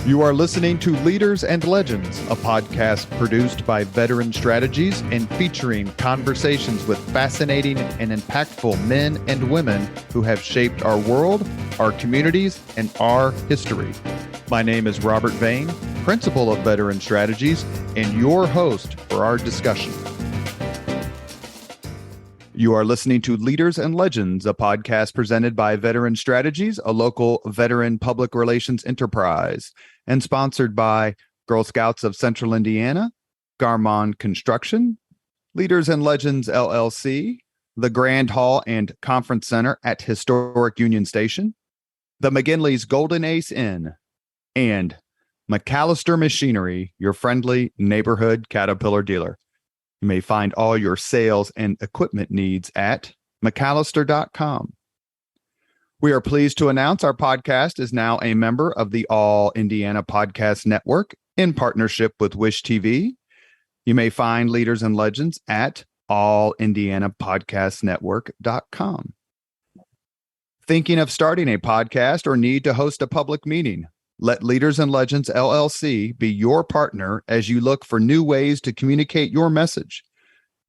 You are listening to Leaders and Legends, a podcast produced by Veteran Strategies and featuring conversations with fascinating and impactful men and women who have shaped our world, our communities, and our history. My name is Robert Vane, Principal of Veteran Strategies, and your host for our discussion. You are listening to Leaders and Legends, a podcast presented by Veteran Strategies, a local veteran public relations enterprise, and sponsored by Girl Scouts of Central Indiana, Garmon Construction, Leaders and Legends LLC, the Grand Hall and Conference Center at Historic Union Station, the McGinley's Golden Ace Inn, and McAllister Machinery, your friendly neighborhood Caterpillar dealer. You may find all your sales and equipment needs at McAllister.com. We are pleased to announce our podcast is now a member of the All Indiana Podcast Network in partnership with Wish TV. You may find Leaders and Legends at allindianapodcastnetwork.com. Thinking of starting a podcast or need to host a public meeting? Let Leaders and Legends LLC be your partner as you look for new ways to communicate your message.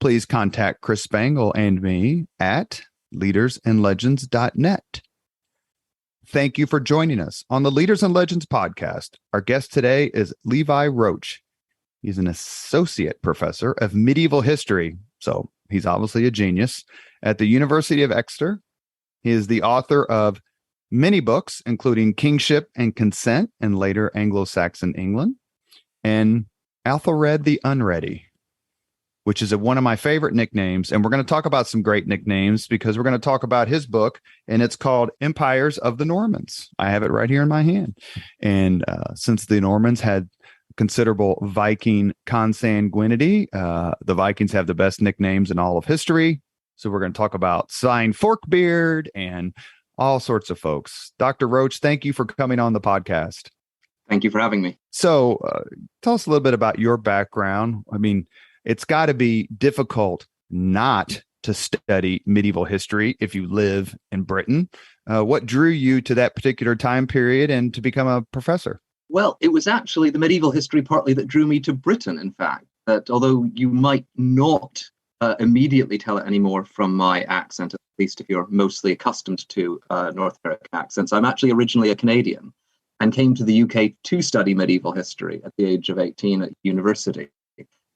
Please contact Chris Spangle and me at leadersandlegends.net. Thank you for joining us on the Leaders and Legends podcast. Our guest today is Levi Roach. He's an associate professor of medieval history, so he's obviously a genius, at the University of Exeter. He is the author of many books, including Kingship and Consent in later Anglo-Saxon England, and Athelred the Unready, which is one of my favorite nicknames. And we're going to talk about some great nicknames because we're going to talk about his book, and it's called Empires of the Normans. I have it right here in my hand. And since the Normans had considerable Viking consanguinity, the Vikings have the best nicknames in all of history. So we're going to talk about Sign Forkbeard and all sorts of folks. Dr. Roach, thank you for coming on the podcast. Thank you for having me. So tell us a little bit about your background. I mean, it's got to be difficult not to study medieval history if you live in Britain. What drew you to that particular time period and to become a professor? Well, it was actually the medieval history partly that drew me to Britain, in fact, that although you might not immediately tell it anymore from my accent, at least if you're mostly accustomed to North American accents. I'm actually originally a Canadian and came to the UK to study medieval history at the age of 18 at university,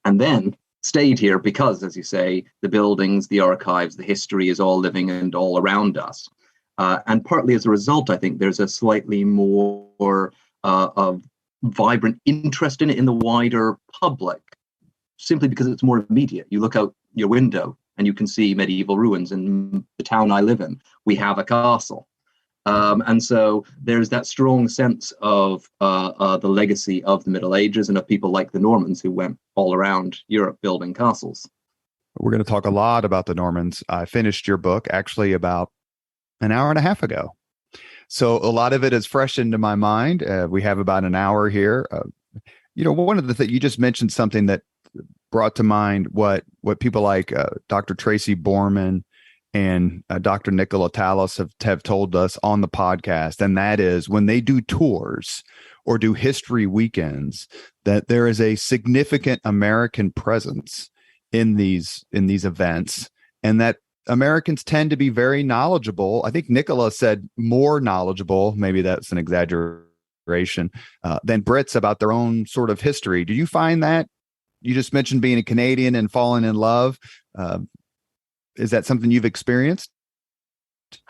and then stayed here because, as you say, the buildings, the archives, the history is all living and all around us. And partly as a result, I think there's a slightly more of vibrant interest in it in the wider public, simply because it's more immediate. You look out your window and you can see medieval ruins in the town I live in. We have a castle. And so there's that strong sense of the legacy of the Middle Ages and of people like the Normans who went all around Europe building castles. We're going to talk a lot about the Normans. I finished your book actually about an hour and a half ago. So a lot of it is fresh into my mind. We have about an hour here. One of the things you just mentioned, something that brought to mind what people like Dr. Tracy Borman and Dr. Nicola Tallis have told us on the podcast, and that is when they do tours or do history weekends, that there is a significant American presence in these events, and that Americans tend to be very knowledgeable. I think Nicola said more knowledgeable, maybe that's an exaggeration, than Brits about their own sort of history. Do you find that? You just mentioned being a Canadian and falling in love. Is that something you've experienced?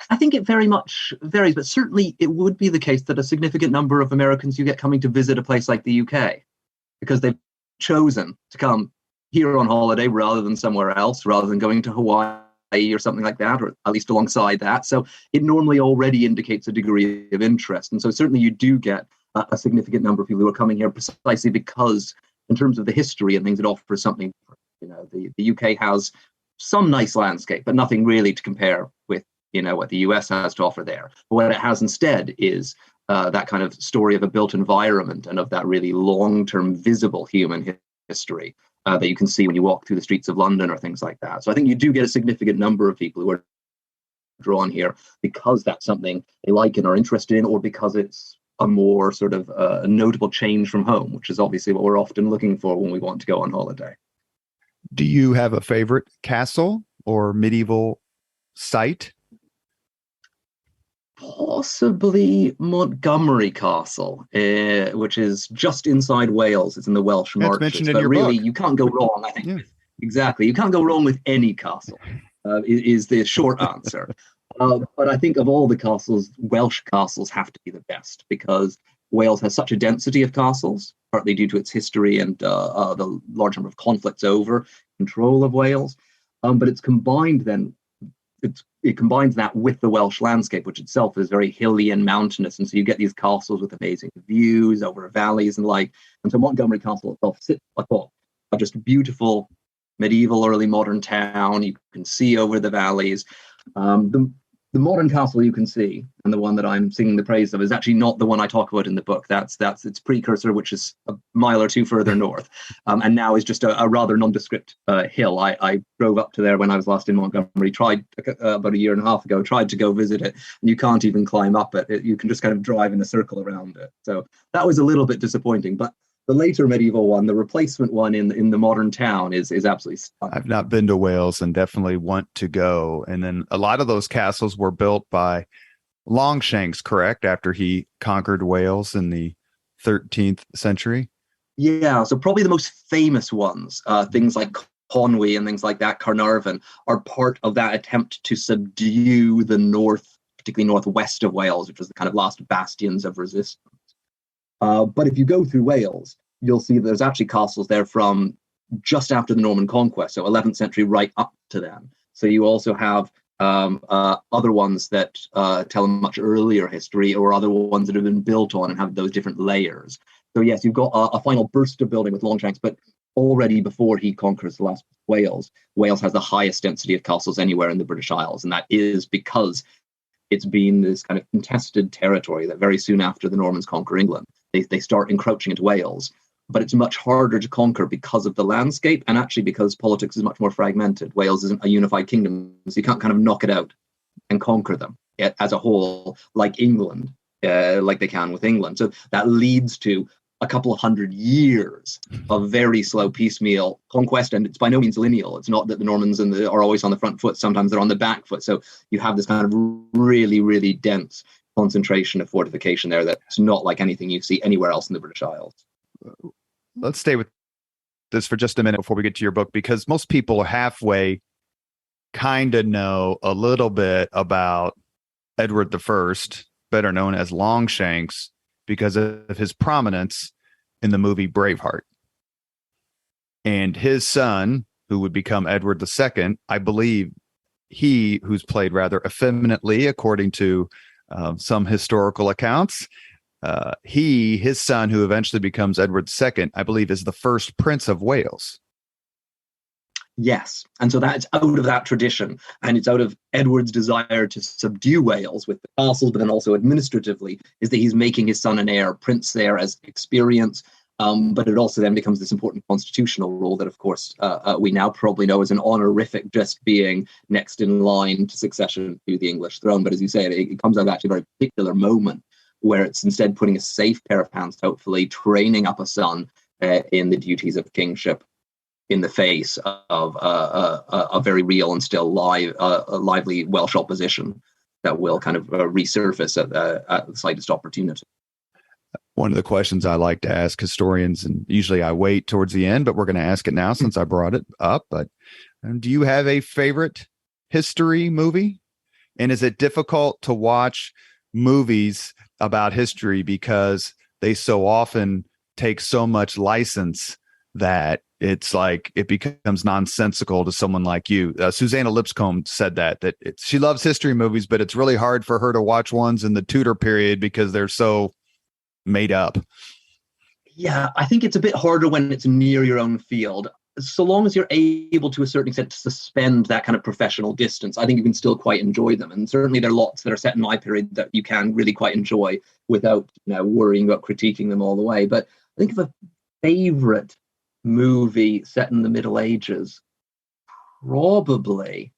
I think it very much varies, but certainly it would be the case that a significant number of Americans you get coming to visit a place like the UK because they've chosen to come here on holiday rather than somewhere else, rather than going to Hawaii or something like that, or at least alongside that. So it normally already indicates a degree of interest. And so certainly you do get a significant number of people who are coming here precisely because in terms of the history and things, it offers something. The UK has some nice landscape, but nothing really to compare with, what the US has to offer there. But what it has instead is that kind of story of a built environment and of that really long-term visible human history that you can see when you walk through the streets of London or things like that. So I think you do get a significant number of people who are drawn here because that's something they like and are interested in, or because it's a more sort of a notable change from home, which is obviously what we're often looking for when we want to go on holiday. Do you have a favorite castle or medieval site? Possibly Montgomery Castle, which is just inside Wales. It's in the Welsh That's Marches. mentioned in But your really, book. you can't go wrong, I think. Yeah. Exactly. You can't go wrong with any castle, is the short answer. But I think of all the castles, Welsh castles have to be the best because Wales has such a density of castles, partly due to its history and the large number of conflicts over control of Wales. But it's combined then it combines that with the Welsh landscape, which itself is very hilly and mountainous. And so you get these castles with amazing views over valleys and like. And so Montgomery Castle itself sits, I thought, a just beautiful medieval, early modern town. You can see over the valleys. The modern castle you can see, and the one that I'm singing the praise of, is actually not the one I talk about in the book. That's its precursor, which is a mile or two further north, and now is just a rather nondescript hill. I drove up to there when I was last in Montgomery. Tried about a year and a half ago. Tried to go visit it, and you can't even climb up it. You can just kind of drive in a circle around it. So that was a little bit disappointing, but the later medieval one, the replacement one in the modern town, is absolutely stunning. I've not been to Wales and definitely want to go. And then a lot of those castles were built by Longshanks, correct? After he conquered Wales in the 13th century. Yeah, so probably the most famous ones, things like Conwy and things like that, Carnarvon, are part of that attempt to subdue the north, particularly northwest of Wales, which was the kind of last bastions of resistance. But if you go through Wales, you'll see there's actually castles there from just after the Norman conquest, so 11th century right up to then. So you also have other ones that tell a much earlier history, or other ones that have been built on and have those different layers. So yes, you've got a final burst of building with Longshanks, but already before he conquers the last Wales, Wales has the highest density of castles anywhere in the British Isles, and that is because it's been this kind of contested territory that very soon after the Normans conquer England, they start encroaching into Wales. But it's much harder to conquer because of the landscape, and actually because politics is much more fragmented. Wales isn't a unified kingdom, so you can't kind of knock it out and conquer them as a whole, like England, like they can with England. So that leads to a couple of hundred years of very slow piecemeal conquest, and it's by no means lineal. It's not that the Normans are always on the front foot. Sometimes they're on the back foot. So you have this kind of really, really dense concentration of fortification there that's not like anything you see anywhere else in the British Isles. Let's stay with this for just a minute before we get to your book, because most people halfway kind of know a little bit about Edward I, better known as Longshanks, because of his prominence in the movie Braveheart. And his son, who would become Edward II, I believe who's played rather effeminately, according to some historical accounts, his son, who eventually becomes Edward II, I believe, is the first Prince of Wales. Yes. And so that's out of that tradition. And it's out of Edward's desire to subdue Wales with the castles, but then also administratively, is that he's making his son and heir prince there as experience. But it also then becomes this important constitutional role that, of course, we now probably know as an honorific, just being next in line to succession to the English throne. But as you say, it comes out of actually a very particular moment where it's instead putting a safe pair of hands, hopefully training up a son in the duties of kingship in the face of a very real and still lively Welsh opposition that will kind of resurface at the slightest opportunity. One of the questions I like to ask historians, and usually I wait towards the end, but we're going to ask it now since I brought it up. But do you have a favorite history movie? And is it difficult to watch movies about history because they so often take so much license that it's like it becomes nonsensical to someone like you? Susanna Lipscomb said that she loves history movies, but it's really hard for her to watch ones in the Tudor period because they're so made up. Yeah, I think it's a bit harder when it's near your own field. So long as you're able to a certain extent to suspend that kind of professional distance, I think you can still quite enjoy them. And certainly there are lots that are set in my period that you can really quite enjoy without worrying about critiquing them all the way. But I think of a favorite movie set in the Middle Ages, probably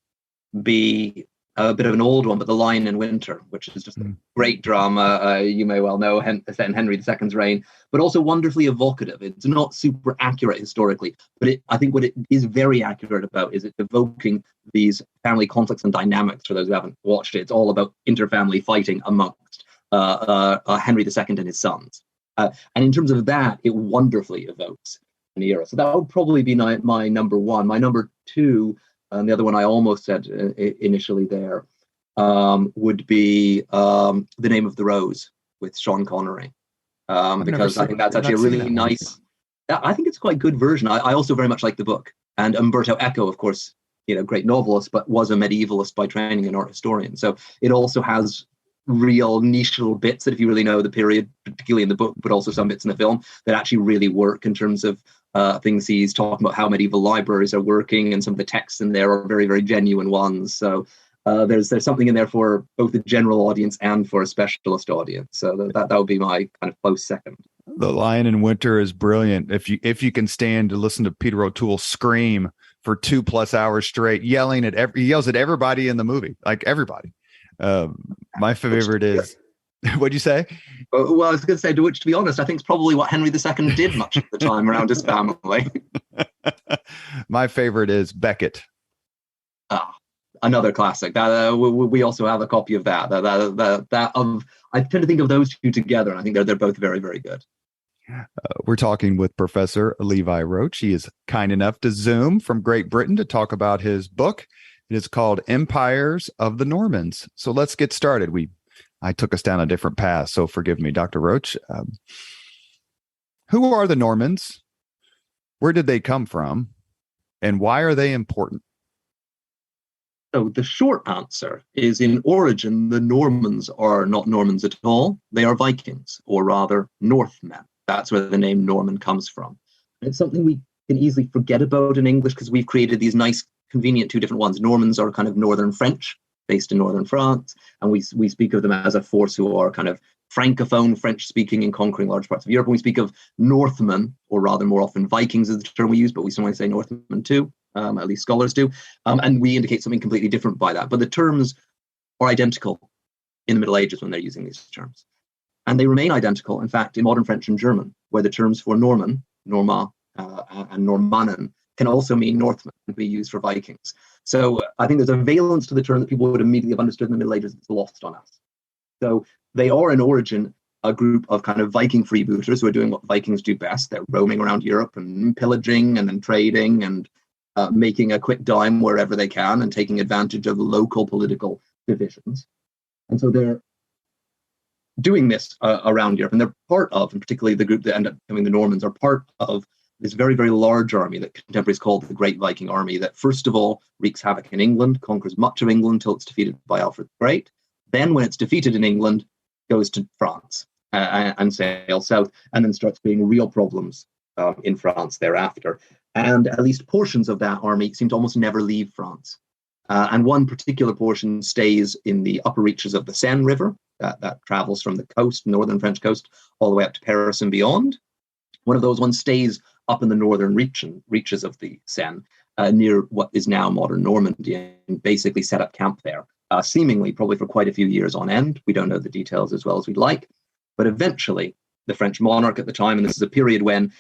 be a bit of an old one, but The Lion in Winter, which is just a great drama. You may well know, set in Henry II's reign, but also wonderfully evocative. It's not super accurate historically, but I think what it is very accurate about is it's evoking these family conflicts and dynamics. For those who haven't watched it, it's all about interfamily fighting amongst Henry II and his sons. And in terms of that, it wonderfully evokes an era. So that would probably be my number one. My number two, and the other one I almost said initially there, would be The Name of the Rose with Sean Connery. Because I think that's actually a really nice, I think it's quite a good version. I also very much like the book. And Umberto Eco, of course, great novelist, but was a medievalist by training and art historian. So it also has real niche little bits that if you really know the period, particularly in the book, but also some bits in the film, that actually really work in terms of things he's talking about, how medieval libraries are working, and some of the texts in there are very, very genuine ones. So there's something in there for both the general audience and for a specialist audience. So that would be my kind of close second. The Lion in Winter is brilliant. If you can stand to listen to Peter O'Toole scream for 2+ hours straight, he yells at everybody in the movie, like everybody. My favorite is, what'd you say? Well, I was going to say, which, to be honest, I think is probably what Henry II did much of the time around his family. My favorite is Beckett. Another classic. We also have a copy of that. I tend to think of those two together, and I think they're both very, very good. We're talking with Professor Levi Roach. He is kind enough to Zoom from Great Britain to talk about his book. It is called Empires of the Normans. So let's get started. I took us down a different path, so forgive me, Dr. Roach. Who are the Normans? Where did they come from? And why are they important? So the short answer is, in origin, the Normans are not Normans at all. They are Vikings, or rather Northmen. That's where the name Norman comes from. And it's something we can easily forget about in English because we've created these nice, convenient two different ones. Normans are kind of Northern French, based in Northern France, and we speak of them as a force who are kind of Francophone, French-speaking and conquering large parts of Europe. When we speak of Northmen, or rather more often Vikings is the term we use, but we sometimes say Northmen too, at least scholars do, and we indicate something completely different by that. But the terms are identical in the Middle Ages when they're using these terms. And they remain identical, in fact, in modern French and German, where the terms for Norman, Norma, and Normannen can also mean Northmen and be used for Vikings. So I think there's a valence to the term that people would immediately have understood in the Middle Ages that's lost on us. So they are in origin a group of kind of Viking freebooters who are doing what Vikings do best. They're roaming around Europe and pillaging and then trading and making a quick dime wherever they can and taking advantage of local political divisions. And so they're doing this around Europe, and they're part of, and particularly the group that end up becoming the Normans, are part of this very, very large army that contemporaries call the Great Viking Army, that first of all wreaks havoc in England, conquers much of England until it's defeated by Alfred the Great. Then when it's defeated in England, goes to France and sails south, and then starts creating real problems in France thereafter. And at least portions of that army seem to almost never leave France. And one particular portion stays in the upper reaches of the Seine River that travels from the coast, northern French coast, all the way up to Paris and beyond. One of those ones stays up in the northern reaches of the Seine, near what is now modern Normandy, and basically set up camp there, seemingly probably for quite a few years on end. We don't know the details as well as we'd like. But eventually, the French monarch at the time, and this is a period when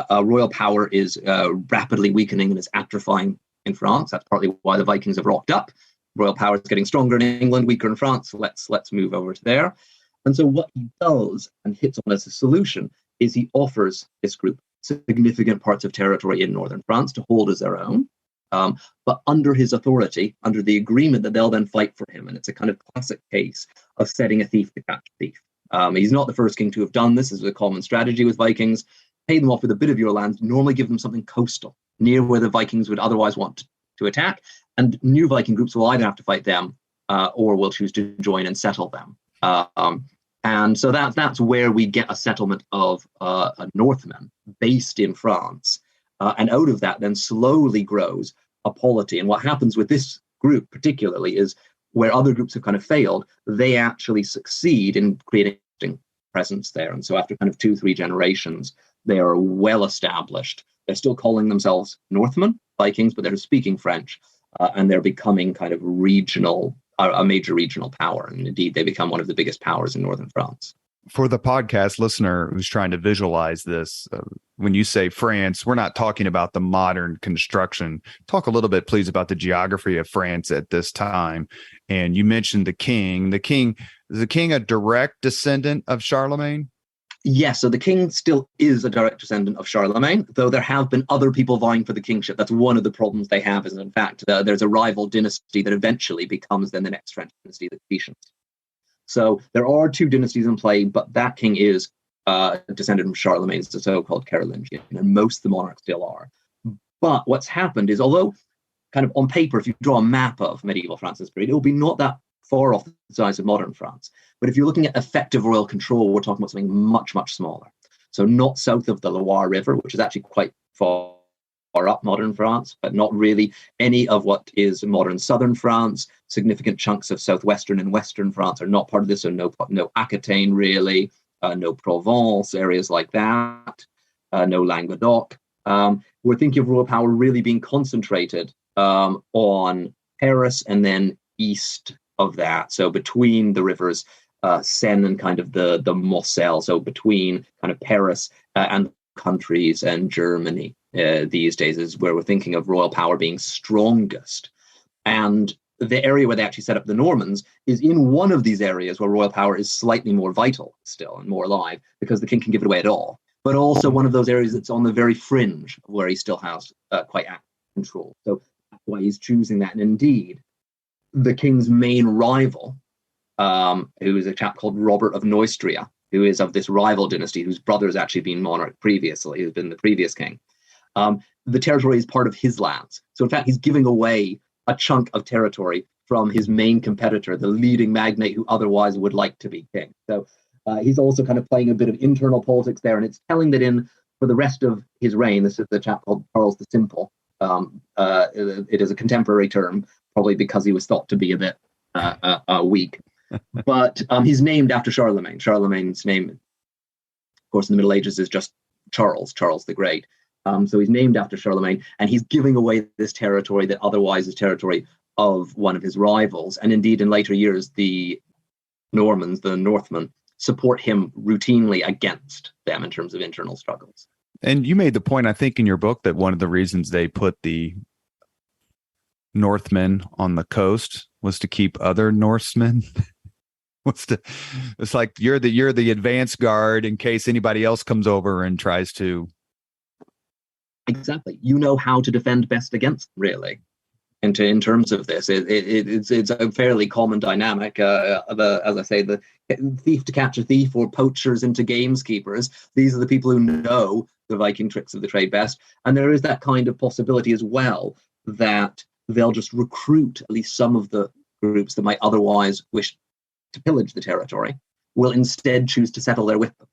royal power is rapidly weakening and is atrophying in France. That's partly why the Vikings have rocked up. Royal power is getting stronger in England, weaker in France. So let's move over to there. And so what he does and hits on as a solution is he offers this group significant parts of territory in northern France to hold as their own, but under his authority, under the agreement that they'll then fight for him. And it's a kind of classic case of setting a thief to catch a thief. He's not the first king to have done this. This is a common strategy with Vikings. Pay them off with a bit of your land, normally give them something coastal, near where the Vikings would otherwise want to attack. And new Viking groups will either have to fight them or will choose to join and settle them. And so that's where we get a settlement of Northmen based in France. And out of that then slowly grows a polity. And what happens with this group particularly is where other groups have kind of failed, they actually succeed in creating presence there. And so after kind of 2-3 generations, they are well established. They're still calling themselves Northmen, Vikings, but they're speaking French. And they're becoming kind of regional a major regional power. And indeed, they become one of the biggest powers in northern France. For the podcast listener who's trying to visualize this, when you say France, we're not talking about the modern construction. Talk a little bit, please, about the geography of France at this time. And you mentioned the king. Is the king a direct descendant of Charlemagne? Yes, so the king still is a direct descendant of Charlemagne, though there have been other people vying for the kingship. That's one of the problems they have, is in fact, there's a rival dynasty that eventually becomes then the next French dynasty, the Capetians. So there are two dynasties in play, but that king is descended from Charlemagne, it's the so-called Carolingian, and most of the monarchs still are. But what's happened is, although kind of on paper, if you draw a map of medieval France in this period, it will be not that far off the size of modern France. But if you're looking at effective royal control, we're talking about something much, much smaller. So not south of the Loire River, which is actually quite far up modern France, but not really any of what is modern southern France. Significant chunks of southwestern and western France are not part of this, so no Aquitaine really, no Provence, areas like that, no Languedoc. We're thinking of royal power really being concentrated on Paris and then east of that, so between the rivers Seine and kind of the Moselle, so between kind of Paris and countries and Germany. These days is where we're thinking of royal power being strongest. And the area where they actually set up the Normans is in one of these areas where royal power is slightly more vital still and more alive, because the king can give it away at all. But also one of those areas that's on the very fringe where he still has quite active control. So that's why he's choosing that. And indeed, the king's main rival, who is a chap called Robert of Neustria, who is of this rival dynasty, whose brother has actually been monarch previously, who's been the previous king. The territory is part of his lands. So in fact, he's giving away a chunk of territory from his main competitor, the leading magnate who otherwise would like to be king. So he's also kind of playing a bit of internal politics there. And it's telling that for the rest of his reign, this is the chap called Charles the Simple. It is a contemporary term, probably because he was thought to be a bit weak. But he's named after Charlemagne. Charlemagne's name, of course, in the Middle Ages is just Charles the Great. So he's named after Charlemagne, and he's giving away this territory that otherwise is territory of one of his rivals. And indeed, in later years, the Normans, the Northmen, support him routinely against them in terms of internal struggles. And you made the point, I think, in your book that one of the reasons they put the Northmen on the coast was to keep other Norsemen. It's like you're the advance guard in case anybody else comes over and tries to. Exactly. You know how to defend best against, really. And in terms of this, it's a fairly common dynamic. As I say, the thief to catch a thief, or poachers into gameskeepers. These are the people who know the Viking tricks of the trade best. And there is that kind of possibility as well that they'll just recruit at least some of the groups that might otherwise wish to pillage the territory, will instead choose to settle there with them.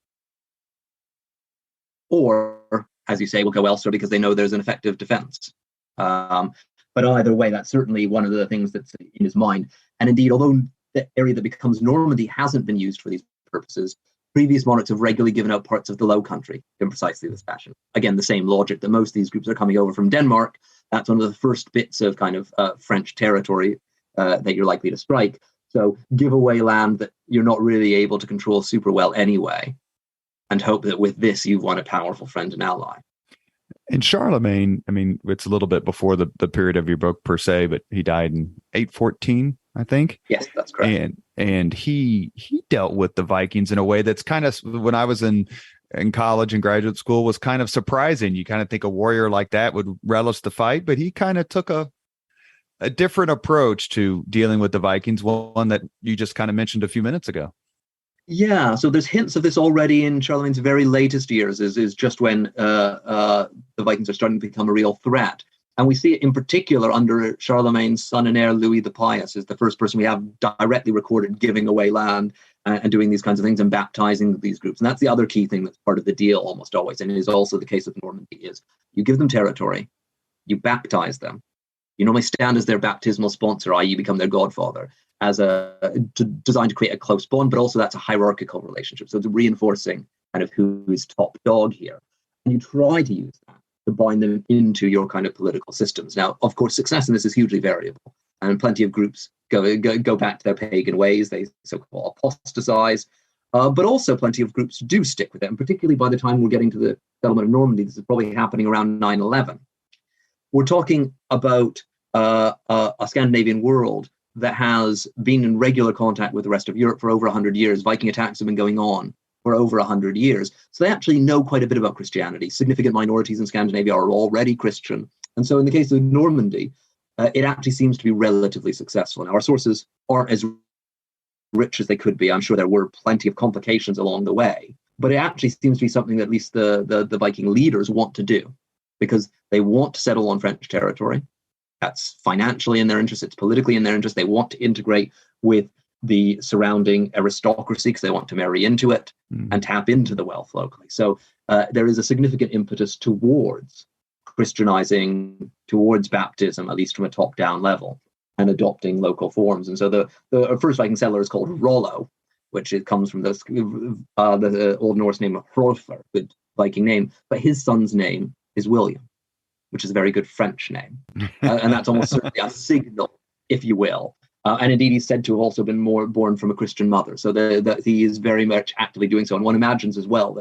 Or, as you say, will go elsewhere because they know there's an effective defense. But either way, that's certainly one of the things that's in his mind. And indeed, although the area that becomes Normandy hasn't been used for these purposes, previous monarchs have regularly given out parts of the Low Country in precisely this fashion. Again, the same logic that most of these groups are coming over from Denmark. That's one of the first bits of kind of French territory that you're likely to strike. So give away land that you're not really able to control super well anyway, and hope that with this you've won a powerful friend and ally. And Charlemagne, I mean, it's a little bit before the period of your book per se, but he died in 814, I think. Yes, that's correct. And he dealt with the Vikings in a way that's kind of, when I was in college and graduate school, was kind of surprising. You kind of think a warrior like that would relish the fight, but he kind of took a different approach to dealing with the Vikings, one that you just kind of mentioned a few minutes ago. Yeah, so there's hints of this already in Charlemagne's very latest years, is just when the Vikings are starting to become a real threat. And we see it in particular under Charlemagne's son and heir, Louis the Pious, is the first person we have directly recorded giving away land and doing these kinds of things and baptizing these groups. And that's the other key thing that's part of the deal almost always, and it is also the case of Normandy, is you give them territory, you baptize them. You normally stand as their baptismal sponsor, i.e. you become their godfather, designed to create a close bond, but also that's a hierarchical relationship. So it's reinforcing kind of who is top dog here. And you try to use that to bind them into your kind of political systems. Now, of course, success in this is hugely variable. and plenty of groups go back to their pagan ways. They so-called apostatize. But also plenty of groups do stick with it, and particularly by the time we're getting to the settlement of Normandy, this is probably happening around 9/11. We're talking about a Scandinavian world that has been in regular contact with the rest of Europe for over 100 years. Viking attacks have been going on for over 100 years. So they actually know quite a bit about Christianity. Significant minorities in Scandinavia are already Christian. And so in the case of Normandy, it actually seems to be relatively successful. Now, our sources aren't as rich as they could be. I'm sure there were plenty of complications along the way, but it actually seems to be something that at least the Viking leaders want to do, because they want to settle on French territory. That's financially in their interest. It's politically in their interest. They want to integrate with the surrounding aristocracy because they want to marry into it and tap into the wealth locally. So there is a significant impetus towards Christianizing, towards baptism, at least from a top-down level, and adopting local forms. And so the first Viking settler is called Rollo, which it comes from the Old Norse name of Hrolfr, good Viking name, but his son's name is William, which is a very good French name. And that's almost certainly a signal, if you will. And indeed, he's said to have also been born from a Christian mother. So he is very much actively doing so. And one imagines as well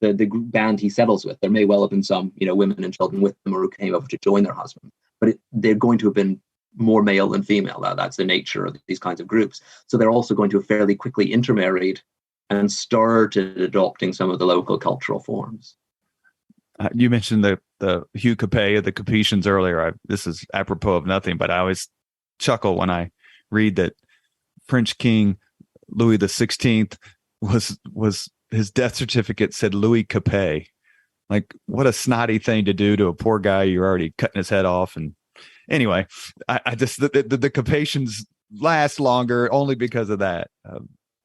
that the band he settles with, there may well have been some women and children with them or who came over to join their husband. But they're going to have been more male than female. That's the nature of these kinds of groups. So they're also going to have fairly quickly intermarried and started adopting some of the local cultural forms. You mentioned the Hugh Capet of the Capetians earlier. This is apropos of nothing, but I always chuckle when I read that French King Louis XVI was his death certificate said Louis Capet. Like, what a snotty thing to do to a poor guy you're already cutting his head off. And anyway, I just the Capetians last longer only because of that.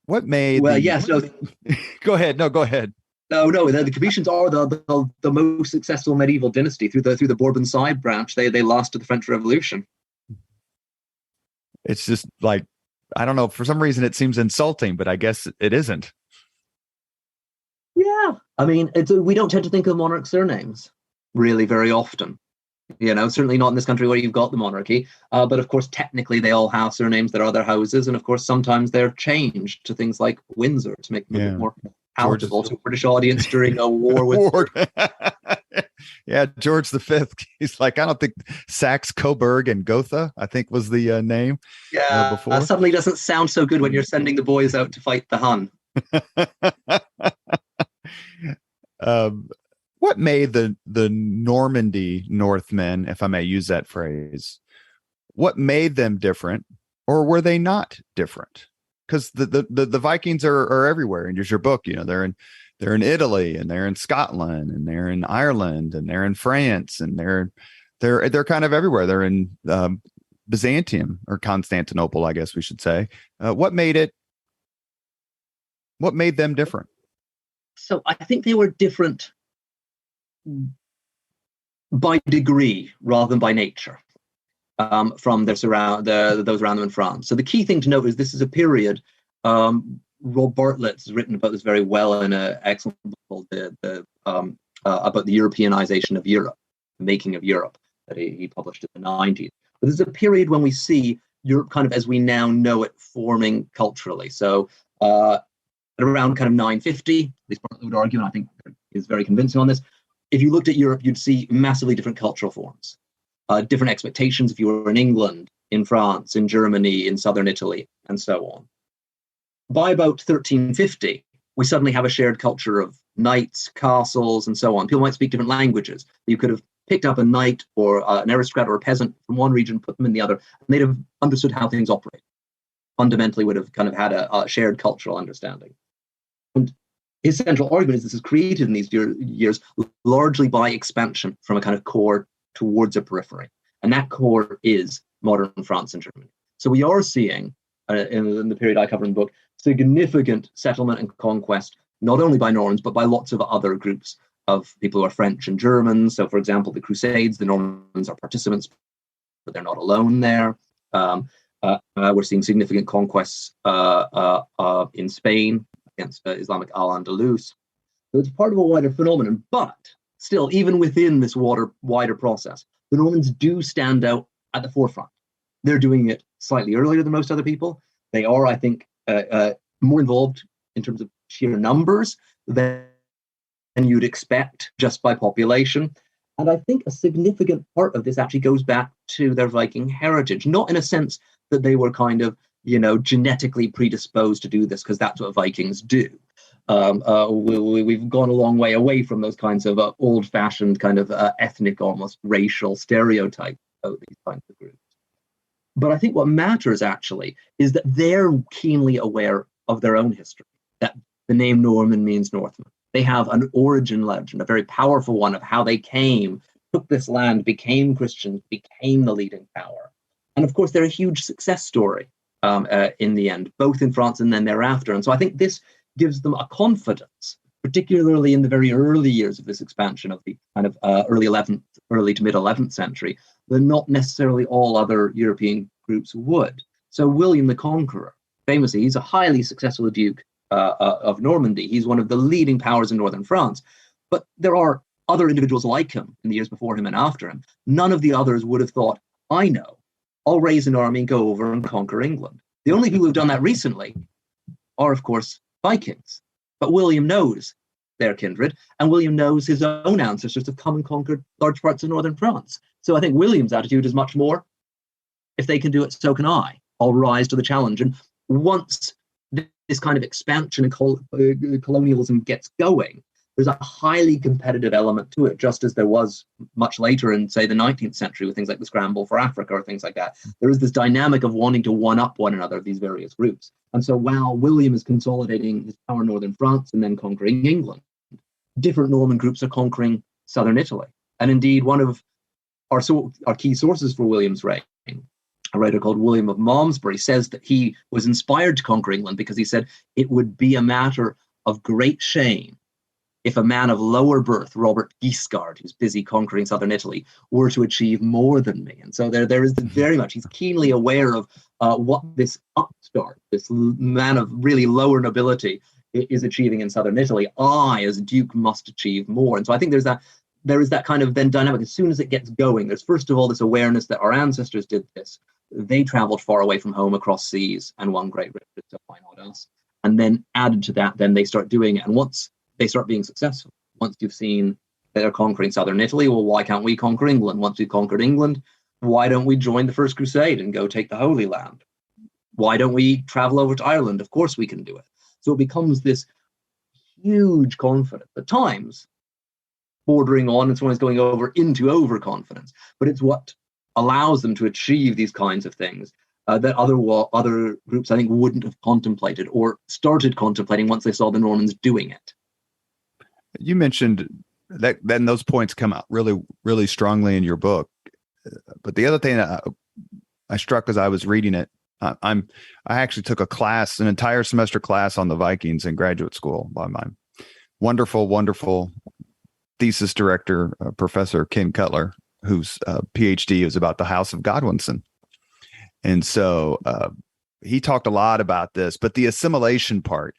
What made? Well, yes. No. Go ahead. No, go ahead. No. The Capetians are the most successful medieval dynasty through the Bourbon side branch. They lasted the French Revolution. It's just like, I don't know. For some reason, it seems insulting, but I guess it isn't. Yeah, I mean, we don't tend to think of monarch surnames really very often. Certainly not in this country where you've got the monarchy. But of course, technically, they all have surnames that are their houses, and of course, sometimes they're changed to things like Windsor to make them a bit more palatable to a British audience during a war with. Yeah, George V. He's like, I don't think Saxe, Coburg, and Gotha, I think was the name. Yeah, before. Suddenly doesn't sound so good when you're sending the boys out to fight the Hun. What made the Normandy Northmen, if I may use that phrase, what made them different, or were they not different? Because the Vikings are everywhere, and there's your book. They're in Italy, and they're in Scotland, and they're in Ireland, and they're in France, and they're kind of everywhere. They're in Byzantium or Constantinople, I guess we should say. What made them different? So I think they were different by degree rather than by nature from those around them in France. So the key thing to note is this is a period. Rob Bartlett's written about this very well in an excellent book called about the Europeanization of Europe, the making of Europe, that he published in the 90s. But this is a period when we see Europe kind of as we now know it forming culturally. So at around kind of 950, at least Bartlett would argue, and I think is very convincing on this, if you looked at Europe, you'd see massively different cultural forms, different expectations if you were in England, in France, in Germany, in southern Italy, and so on. By about 1350, we suddenly have a shared culture of knights, castles, and so on. People might speak different languages. You could have picked up a knight or an aristocrat or a peasant from one region, put them in the other, and they'd have understood how things operate. Fundamentally would have kind of had a shared cultural understanding. And his central argument is this is created in these years largely by expansion from a kind of core towards a periphery. And that core is modern France and Germany. So we are seeing, in the period I cover in the book, significant settlement and conquest, not only by Normans, but by lots of other groups of people who are French and Germans. So, for example, the Crusades, the Normans are participants, but they're not alone there. We're seeing significant conquests in Spain against Islamic Al-Andalus. So it's part of a wider phenomenon. But still, even within this wider process, the Normans do stand out at the forefront. They're doing it slightly earlier than most other people. They are, I think, more involved in terms of sheer numbers than you'd expect just by population. And I think a significant part of this actually goes back to their Viking heritage, not in a sense that they were kind of, genetically predisposed to do this, because that's what Vikings do. We've gone a long way away from those kinds of old-fashioned kind of ethnic, almost racial stereotypes of these kinds of groups. But I think what matters actually is that they're keenly aware of their own history, that the name Norman means Northman. They have an origin legend, a very powerful one, of how they came, took this land, became Christians, became the leading power. And of course, they're a huge success story in the end, both in France and then thereafter. And so I think this gives them a confidence, particularly in the very early years of this expansion of the kind of early to mid 11th century, that not necessarily all other European groups would. So William the Conqueror, famously, he's a highly successful Duke of Normandy. He's one of the leading powers in northern France. But there are other individuals like him in the years before him and after him. None of the others would have thought, I know, I'll raise an army and go over and conquer England. The only people who've done that recently are, of course, Vikings. But William knows their kindred, and William knows his own ancestors have come and conquered large parts of northern France. So I think William's attitude is much more, if they can do it, so can I. I'll rise to the challenge. And once this kind of expansion and colonialism gets going, there's a highly competitive element to it, just as there was much later in, say, the 19th century with things like the Scramble for Africa or things like that. There is this dynamic of wanting to one-up one another, these various groups. And so while William is consolidating his power in northern France and then conquering England, different Norman groups are conquering southern Italy. And indeed, one of our key sources for William's reign, a writer called William of Malmesbury, says that he was inspired to conquer England because he said it would be a matter of great shame if a man of lower birth, Robert Guiscard, who's busy conquering southern Italy, were to achieve more than me. And so there is very much, he's keenly aware of what this upstart, this man of really lower nobility, is achieving in southern Italy. I, as Duke, must achieve more. And so I think there is that kind of then dynamic. As soon as it gets going, there's first of all this awareness that our ancestors did this. They traveled far away from home across seas and won great riches, so why not us? And then added to that, then they start doing it. And once they start being successful, once you've seen they're conquering southern Italy, well, why can't we conquer England? Once we've conquered England, why don't we join the First Crusade and go take the Holy Land? Why don't we travel over to Ireland? Of course we can do it. So it becomes this huge confidence, at times bordering on, and someone is going over into overconfidence. But it's what allows them to achieve these kinds of things that other groups, I think, wouldn't have contemplated or started contemplating once they saw the Normans doing it. You mentioned that then those points come out really, really strongly in your book. But the other thing that I struck as I was reading it, I actually took a class, an entire semester class on the Vikings in graduate school by my wonderful, wonderful thesis director, Professor Ken Cutler, whose PhD was about the House of Godwinson. And so he talked a lot about this, but the assimilation part,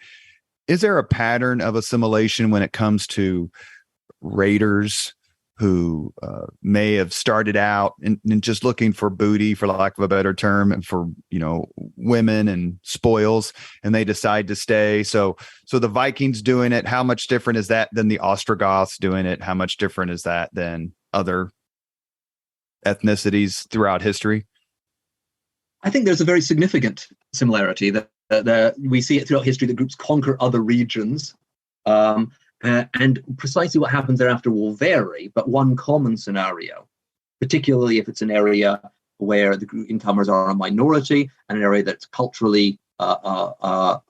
is there a pattern of assimilation when it comes to raiders who may have started out and just looking for booty, for lack of a better term, and for, women and spoils, and they decide to stay? So the Vikings doing it, how much different is that than the Ostrogoths doing it? How much different is that than other ethnicities throughout history? I think there's a very significant similarity that we see it throughout history, that groups conquer other regions. And precisely what happens thereafter will vary, but one common scenario, particularly if it's an area where the incomers are a minority and an area that's culturally well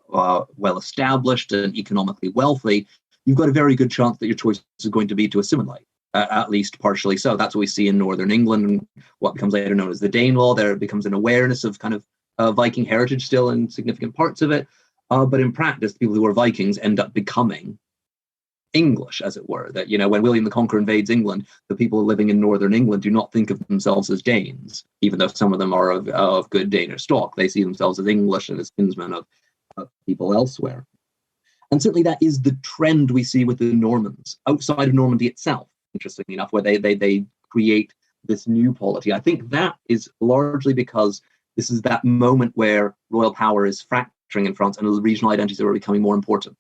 established and economically wealthy, you've got a very good chance that your choice is going to be to assimilate, at least partially so. That's what we see in northern England and what becomes later known as the Danelaw. There becomes an awareness of kind of Viking heritage still in significant parts of it. But in practice, people who are Vikings end up becoming English, as it were. That, when William the Conqueror invades England, the people living in northern England do not think of themselves as Danes, even though some of them are of good Danish stock. They see themselves as English and as kinsmen of people elsewhere. And certainly that is the trend we see with the Normans outside of Normandy itself, interestingly enough, where they create this new polity. I think that is largely because this is that moment where royal power is fracturing in France and the regional identities are becoming more important.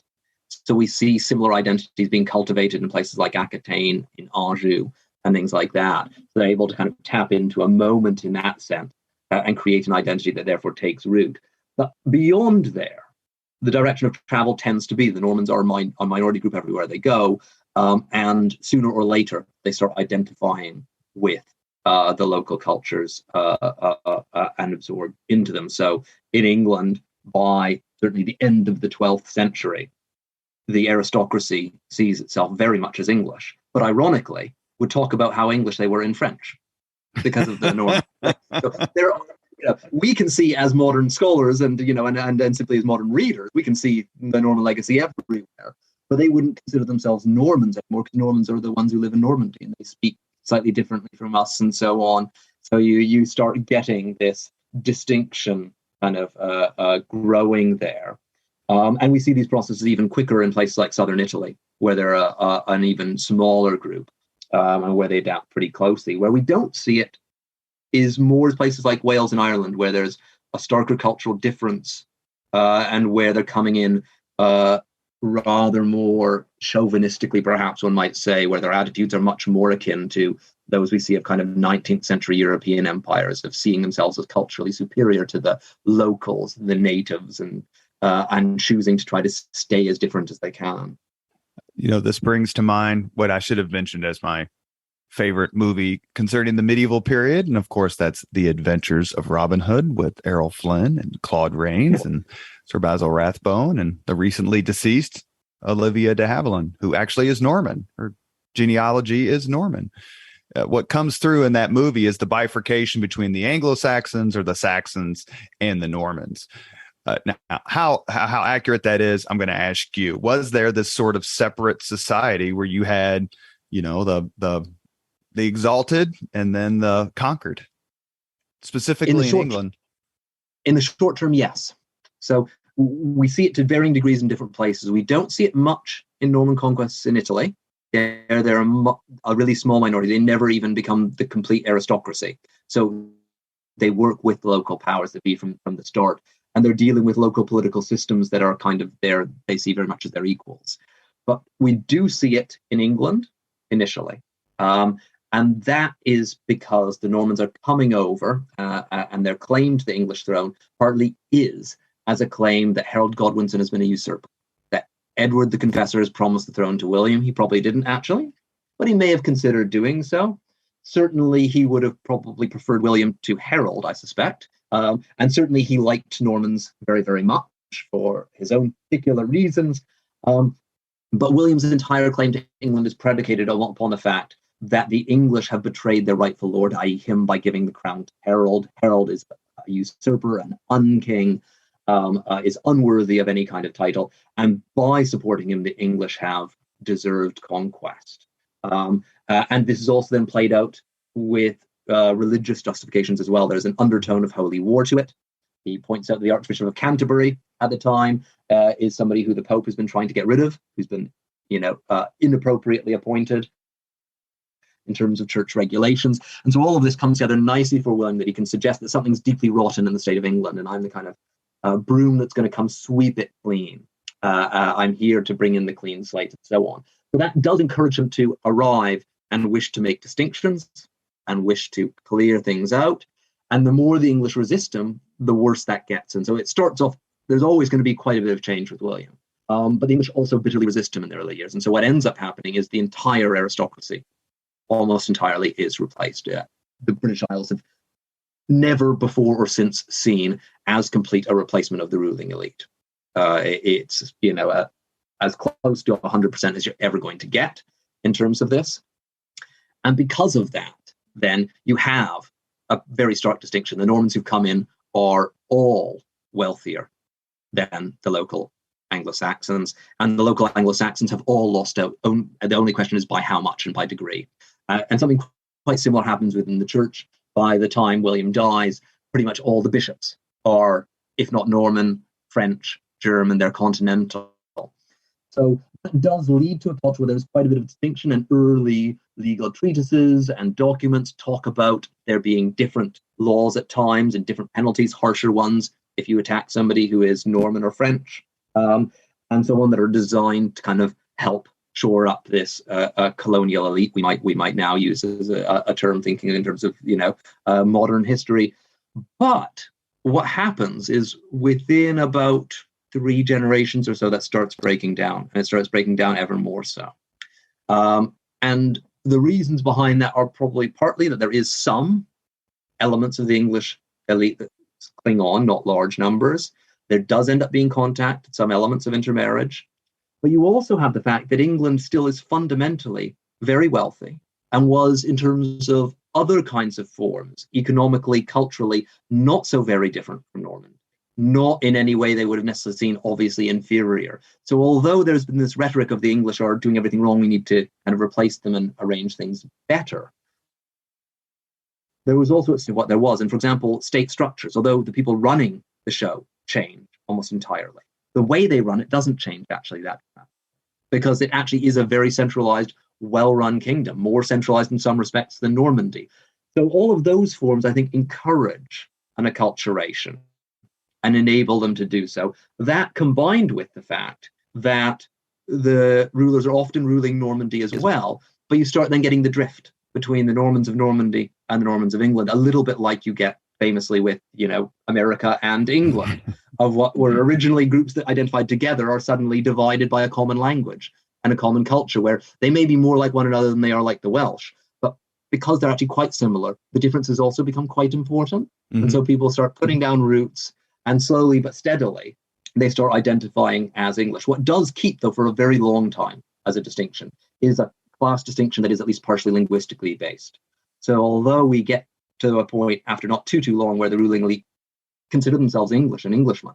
So we see similar identities being cultivated in places like Aquitaine, in Anjou, and things like that. So they're able to kind of tap into a moment in that sense and create an identity that therefore takes root. But beyond there, the direction of travel tends to be the Normans are a minority group everywhere they go, and sooner or later they start identifying with the local cultures and absorb into them. So in England, by certainly the end of the 12th century, the aristocracy sees itself very much as English, but ironically would talk about how English they were in French because of the Norman. So there are, we can see as modern scholars and simply as modern readers, we can see the Norman legacy everywhere, but they wouldn't consider themselves Normans anymore because Normans are the ones who live in Normandy and they speak slightly differently from us and so on. So you start getting this distinction kind of growing there. And we see these processes even quicker in places like southern Italy, where they're an even smaller group and where they adapt pretty closely. Where we don't see it is more places like Wales and Ireland, where there's a starker cultural difference and where they're coming in rather more chauvinistically, perhaps one might say, where their attitudes are much more akin to those we see of kind of 19th century European empires, of seeing themselves as culturally superior to the locals, the natives, and choosing to try to stay as different as they can. This brings to mind what I should have mentioned as my favorite movie concerning the medieval period. And of course, that's The Adventures of Robin Hood with Errol Flynn and Claude Rains and Sir Basil Rathbone and the recently deceased Olivia de Havilland, who actually is Norman. Her genealogy is Norman. What comes through in that movie is the bifurcation between the Anglo-Saxons or the Saxons and the Normans. Now, how accurate that is, I'm going to ask you. Was there this sort of separate society where you had, the exalted and then the conquered, specifically in England? In the short term, yes. So we see it to varying degrees in different places. We don't see it much in Norman conquests in Italy. They're a really small minority. They never even become the complete aristocracy. So they work with local powers that be from the start. And they're dealing with local political systems that are kind of they see very much as their equals. But we do see it in England initially. And that is because the Normans are coming over and their claim to the English throne partly is as a claim that Harold Godwinson has been a usurper, that Edward the Confessor has promised the throne to William. He probably didn't actually, but he may have considered doing so. Certainly, he would have probably preferred William to Harold, I suspect. And certainly he liked Normans very, very much for his own particular reasons. But William's entire claim to England is predicated upon the fact that the English have betrayed their rightful lord, i.e. him, by giving the crown to Harold. Harold is a usurper, an unking, is unworthy of any kind of title. And by supporting him, the English have deserved conquest. And this is also then played out with religious justifications as well. There's an undertone of holy war to it. He points out the Archbishop of Canterbury at the time is somebody who the Pope has been trying to get rid of, who's been, inappropriately appointed in terms of church regulations. And so all of this comes together nicely for William, that he can suggest that something's deeply rotten in the state of England, and I'm the kind of broom that's going to come sweep it clean. I'm here to bring in the clean slate and so on. So that does encourage him to arrive and wish to make distinctions and wish to clear things out. And the more the English resist him, the worse that gets. And so it starts off, there's always going to be quite a bit of change with William. But the English also bitterly resist him in the early years. And so what ends up happening is the entire aristocracy, almost entirely, is replaced. The British Isles have never before or since seen as complete a replacement of the ruling elite. It's, as close to 100% as you're ever going to get in terms of this. And because of that, then you have a very stark distinction. The Normans who've come in are all wealthier than the local Anglo-Saxons, and the local Anglo-Saxons have all lost out. The only question is by how much and by degree. And something quite similar happens within the church. By the time William dies, pretty much all the bishops are, if not Norman, French, German, they're continental. So That does lead to a culture where there's quite a bit of distinction, and early legal treatises and documents talk about there being different laws at times and different penalties, harsher ones if you attack somebody who is Norman or French, and so on, that are designed to kind of help shore up this colonial elite we might now use as a term, thinking in terms of modern history. But what happens is within about 3 generations or so, that starts breaking down, and it starts breaking down ever more so. And the reasons behind that are probably partly that there is some elements of the English elite that cling on, not large numbers. There does end up being contact, some elements of intermarriage. But you also have the fact that England still is fundamentally very wealthy, and was, in terms of other kinds of forms, economically, culturally, not so very different from Norman. Not in any way they would have necessarily seen obviously inferior. So although there's been this rhetoric of the English are doing everything wrong, we need to kind of replace them and arrange things better, there was also what there was. And for example, state structures, although the people running the show change almost entirely, the way they run it doesn't change actually that much, because it actually is a very centralized, well-run kingdom, more centralized in some respects than Normandy. So all of those forms, I think, encourage an acculturation and enable them to do so. That, combined with the fact that the rulers are often ruling Normandy as well, but you start then getting the drift between the Normans of Normandy and the Normans of England, a little bit like you get famously with, America and England, of what were originally groups that identified together are suddenly divided by a common language and a common culture, where they may be more like one another than they are like the Welsh. But because they're actually quite similar, the differences also become quite important. Mm-hmm. And so people start putting down roots, and slowly but steadily, they start identifying as English. What does keep, though, for a very long time as a distinction is a class distinction that is at least partially linguistically based. So although we get to a point after not too long where the ruling elite consider themselves English and Englishmen,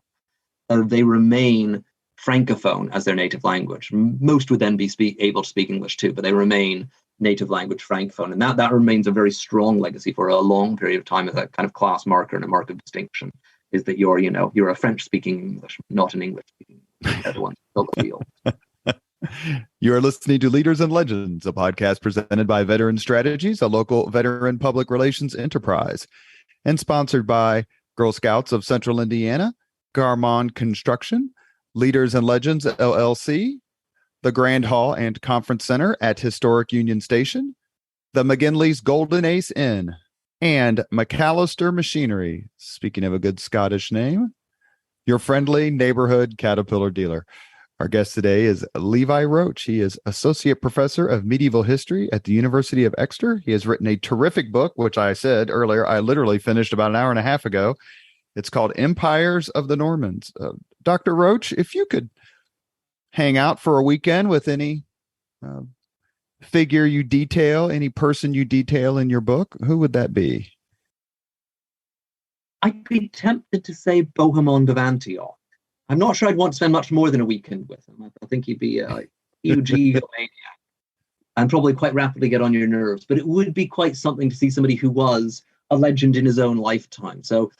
they remain Francophone as their native language. Most would then be able to speak English too, but they remain native language Francophone. And that remains a very strong legacy for a long period of time as a kind of class marker and a mark of distinction, is that you're a French-speaking English, not an English-speaking English. Everyone still feels. You are listening to Leaders and Legends, a podcast presented by Veteran Strategies, a local veteran public relations enterprise, and sponsored by Girl Scouts of Central Indiana, Garmon Construction, Leaders and Legends, LLC, the Grand Hall and Conference Center at Historic Union Station, the McGinley's Golden Ace Inn, and McAllister Machinery, speaking of a good Scottish name, your friendly neighborhood Caterpillar dealer. Our guest today is Levi Roach. He is Associate Professor of Medieval History at the University of Exeter. He has written a terrific book, which I said earlier, I literally finished about an hour and a half ago. It's called Empires of the Normans. Dr. Roach, if you could hang out for a weekend with any figure you detail, any person you detail in your book, who would that be? I'd be tempted to say Bohemond of Antioch. I'm not sure I'd want to spend much more than a weekend with him. I think he'd be a huge egomaniac and probably quite rapidly get on your nerves. But it would be quite something to see somebody who was a legend in his own lifetime. So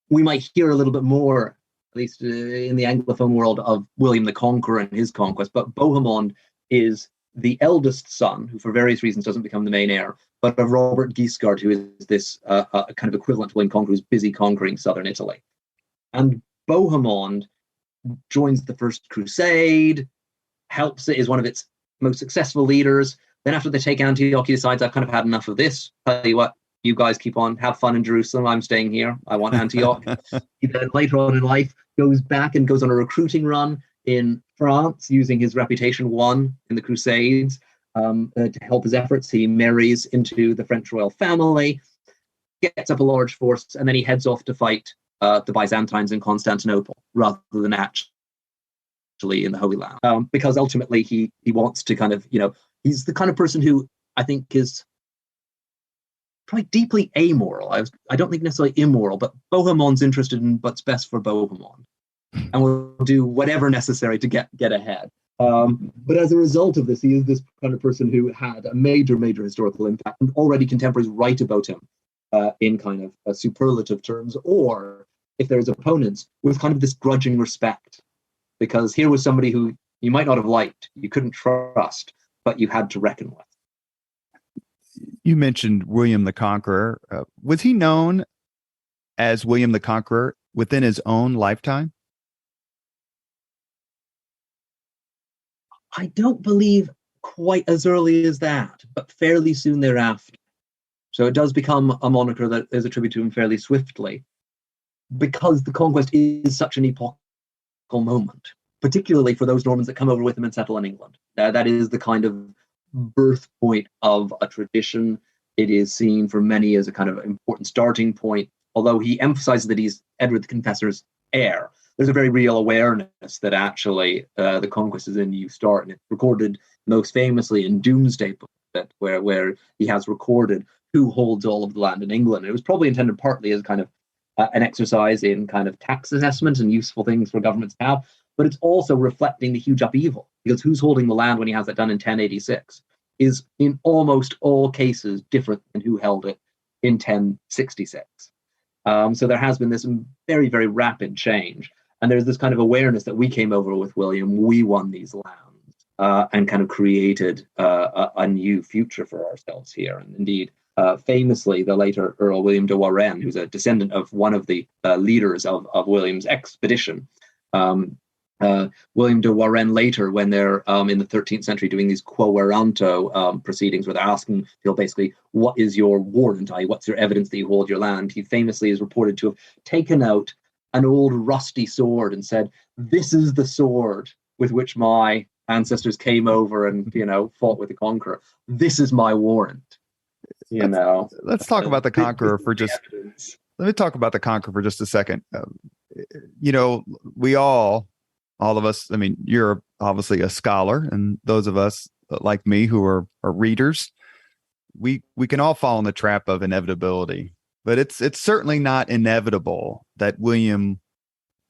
we might hear a little bit more, at least in the Anglophone world, of William the Conqueror and his conquest. But Bohemond is the eldest son, who for various reasons doesn't become the main heir, but of Robert Guiscard, who is this kind of equivalent to William Conqueror, who's busy conquering southern Italy. And Bohemond joins the First Crusade, helps it, is one of its most successful leaders. Then after they take Antioch, he decides, I've kind of had enough of this. Tell you what, you guys keep on, have fun in Jerusalem. I'm staying here. I want Antioch. He then later on in life goes back and goes on a recruiting run in France, using his reputation won in the Crusades to help his efforts. He marries into the French royal family, gets up a large force, and then he heads off to fight the Byzantines in Constantinople, rather than actually in the Holy Land, because ultimately he wants to kind of, he's the kind of person who I think is probably deeply amoral. I don't think necessarily immoral, but Bohemond's interested in what's best for Bohemond, and will do whatever necessary to get ahead. But as a result of this, he is this kind of person who had a major historical impact, and already contemporaries write about him in kind of superlative terms, or if there's opponents, with kind of this grudging respect, because here was somebody who you might not have liked, you couldn't trust, but you had to reckon with. You mentioned William the Conqueror. Was he known as William the Conqueror within his own lifetime? I don't believe quite as early as that, but fairly soon thereafter. So it does become a moniker that is attributed to him fairly swiftly, because the conquest is such an epochal moment, particularly for those Normans that come over with him and settle in England. That is the kind of birth point of a tradition. It is seen for many as a kind of important starting point. Although he emphasizes that he's Edward the Confessor's heir, there's a very real awareness that actually the conquest is a new start, and it's recorded most famously in Domesday Book, where he has recorded who holds all of the land in England. It was probably intended partly as kind of an exercise in kind of tax assessment and useful things for governments to have, but it's also reflecting the huge upheaval, because who's holding the land when he has that done in 1086 is in almost all cases different than who held it in 1066. So there has been this very, very rapid change. And there's this kind of awareness that we came over with William, we won these lands and kind of created a new future for ourselves here. And indeed, famously, the later Earl William de Warenne, who's a descendant of one of the leaders of William's expedition, William de Warenne later, when they're in the 13th century doing these quo warranto proceedings, where they're asking people basically, what is your warrant? What's your evidence that you hold your land? He famously is reported to have taken out an old rusty sword and said, this is the sword with which my ancestors came over and, fought with the conqueror. This is my warrant. Let's talk about the conqueror for just, let me talk about the conqueror for just a second. We all of us, I mean, you're obviously a scholar, and those of us like me who are readers, we can all fall in the trap of inevitability. But it's certainly not inevitable that William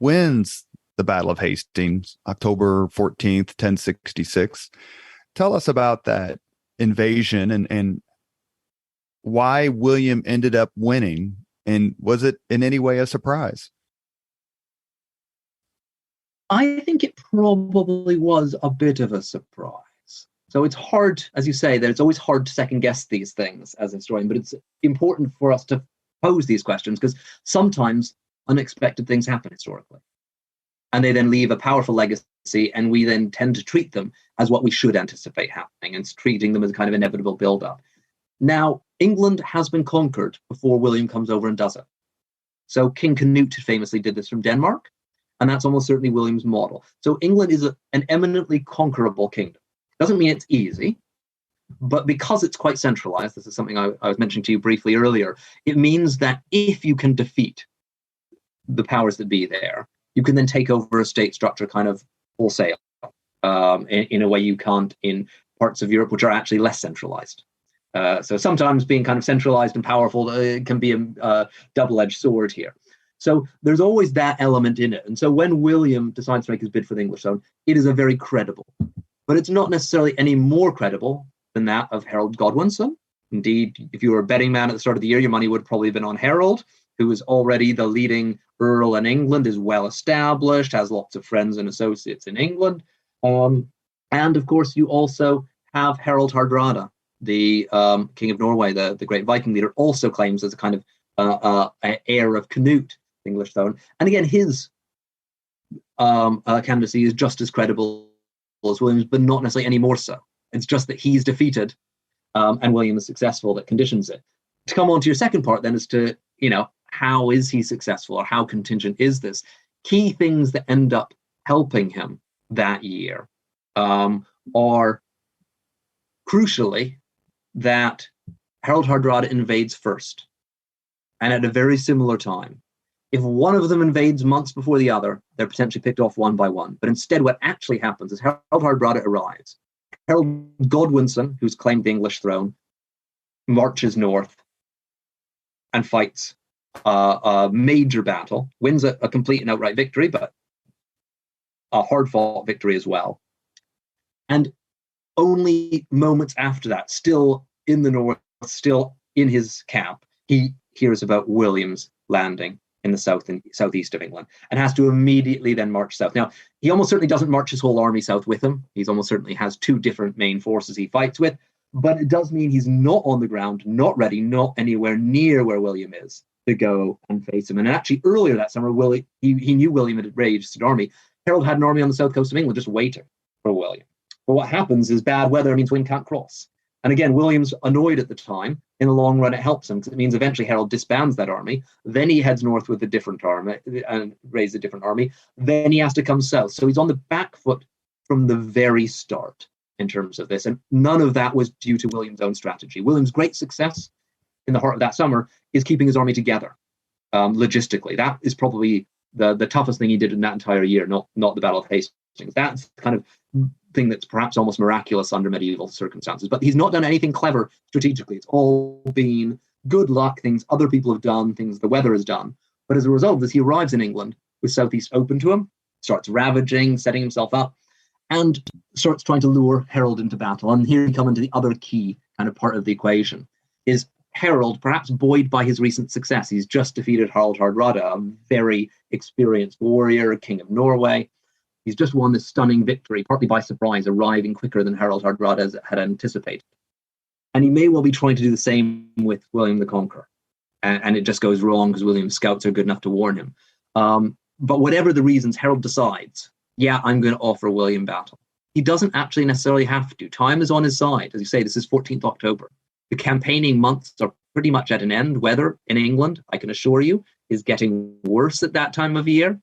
wins the Battle of Hastings, October 14th, 1066. Tell us about that invasion and why William ended up winning, and was it in any way a surprise? I think it probably was a bit of a surprise. So it's hard, as you say, that it's always hard to second guess these things as a historian, but it's important for us to pose these questions, because sometimes unexpected things happen historically, and they then leave a powerful legacy, and we then tend to treat them as what we should anticipate happening, and treating them as a kind of inevitable build-up. Now, England has been conquered before William comes over and does it. So King Canute famously did this from Denmark, and that's almost certainly William's model. So England is an eminently conquerable kingdom. Doesn't mean it's easy, but because it's quite centralized, this is something I was mentioning to you briefly earlier, it means that if you can defeat the powers that be there, you can then take over a state structure kind of wholesale in a way you can't in parts of Europe which are actually less centralized. So sometimes being kind of centralized and powerful can be a double-edged sword here. So there's always that element in it. And so when William decides to make his bid for the English throne, it is a very credible, but it's not necessarily any more credible than that of Harold Godwinson. Indeed, if you were a betting man at the start of the year, your money would have probably been on Harold, who is already the leading earl in England, is well established, has lots of friends and associates in England. And of course, you also have Harold Hardrada, the king of Norway, the great Viking leader, also claims as a kind of heir of Canute, the English throne. And again, his candidacy is just as credible as William's, but not necessarily any more so. It's just that he's defeated and William is successful that conditions it. To come on to your second part then as to, how is he successful, or how contingent is this? Key things that end up helping him that year are crucially that Harold Hardrada invades first, and at a very similar time. If one of them invades months before the other, they're potentially picked off one by one. But instead, what actually happens is Harold Hardrada arrives. Harold Godwinson, who's claimed the English throne, marches north and fights a major battle, wins a complete and outright victory, but a hard-fought victory as well. And only moments after that, still in the north, still in his camp, he hears about William's landing in the south and southeast of England, and has to immediately then march south. Now, he almost certainly doesn't march his whole army south with him. He's almost certainly has two different main forces he fights with, but it does mean he's not on the ground, not ready, not anywhere near where William is to go and face him. And actually, earlier that summer, he knew William had raised an army. Harold had an army on the south coast of England just waiting for William. But what happens is bad weather means wind can't cross. And again, William's annoyed at the time. In the long run, it helps him because it means eventually Harold disbands that army. Then he heads north with a different army and raises a different army. Then he has to come south. So he's on the back foot from the very start in terms of this. And none of that was due to William's own strategy. William's great success in the heart of that summer is keeping his army together logistically. That is probably the toughest thing he did in that entire year, not the Battle of Hastings. That's the kind of thing that's perhaps almost miraculous under medieval circumstances. But he's not done anything clever strategically. It's all been good luck, things other people have done, things the weather has done. But as a result of this, he arrives in England with southeast open to him, starts ravaging, setting himself up, and starts trying to lure Harold into battle. And here we come into the other key kind of part of the equation, is Harold, perhaps buoyed by his recent success. He's just defeated Harald Hardrada, a very experienced warrior, king of Norway. He's just won this stunning victory, partly by surprise, arriving quicker than Harald Hardrada had anticipated. And he may well be trying to do the same with William the Conqueror. And it just goes wrong because William's scouts are good enough to warn him. But whatever the reasons, Harold decides, yeah, I'm going to offer William battle. He doesn't actually necessarily have to. Time is on his side. As you say, this is 14th October. The campaigning months are pretty much at an end. Weather in England, I can assure you, is getting worse at that time of year.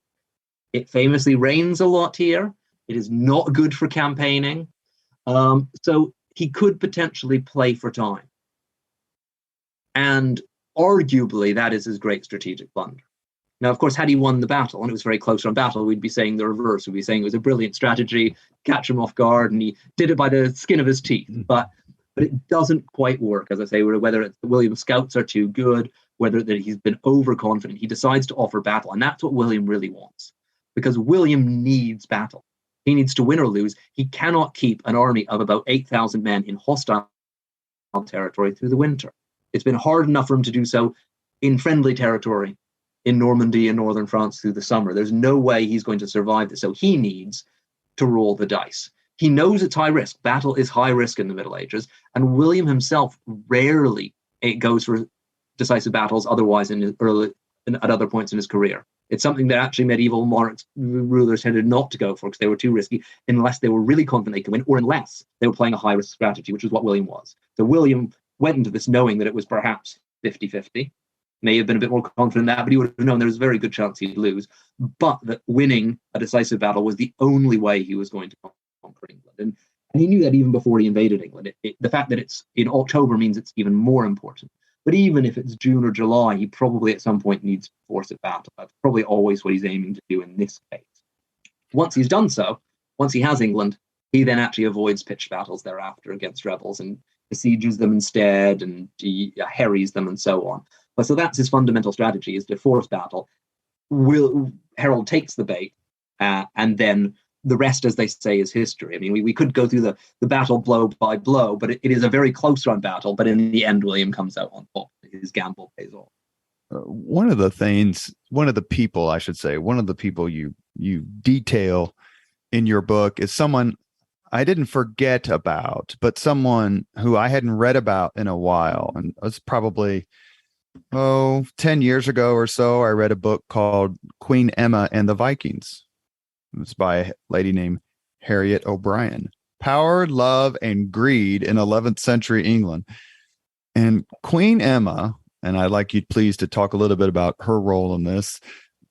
It famously rains a lot here. It is not good for campaigning. So he could potentially play for time. And arguably, that is his great strategic blunder. Now, of course, had he won the battle, and it was very close on battle, we'd be saying the reverse. We'd be saying it was a brilliant strategy, catch him off guard, and he did it by the skin of his teeth. But it doesn't quite work, as I say, whether it's William's scouts are too good, whether that he's been overconfident, he decides to offer battle. And that's what William really wants, because William needs battle. He needs to win or lose. He cannot keep an army of about 8,000 men in hostile territory through the winter. It's been hard enough for him to do so in friendly territory in Normandy and northern France through the summer. There's no way he's going to survive this. So he needs to roll the dice. He knows it's high risk. Battle is high risk in the Middle Ages. And William himself rarely goes for decisive battles otherwise at other points in his career. It's something that actually medieval monarchs, rulers tended not to go for because they were too risky unless they were really confident they could win, or unless they were playing a high-risk strategy, which is what William was. So William went into this knowing that it was perhaps 50-50. May have been a bit more confident in that, but he would have known there was a very good chance he'd lose. But that winning a decisive battle was the only way he was going to conquer England. And he knew that even before he invaded England. The fact that it's in October means it's even more important. But even if it's June or July, he probably at some point needs to force a battle. That's probably always what he's aiming to do in this case. Once he's done so, once he has England, he then actually avoids pitched battles thereafter against rebels and besieges them instead and he harries them and so on. But so that's his fundamental strategy, is to force battle. Harold takes the bait and then the rest, as they say, is history. I mean, we could go through the battle blow by blow, but it is a very close run battle. But in the end, William comes out on top. His gamble pays off. One of the people you detail in your book is someone I didn't forget about, but someone who I hadn't read about in a while. And it was probably 10 years ago or so. I read a book called Queen Emma and the Vikings. It was by a lady named Harriet O'Brien. Power, Love, and Greed in 11th century England. And Queen Emma, and I'd like you please to talk a little bit about her role in this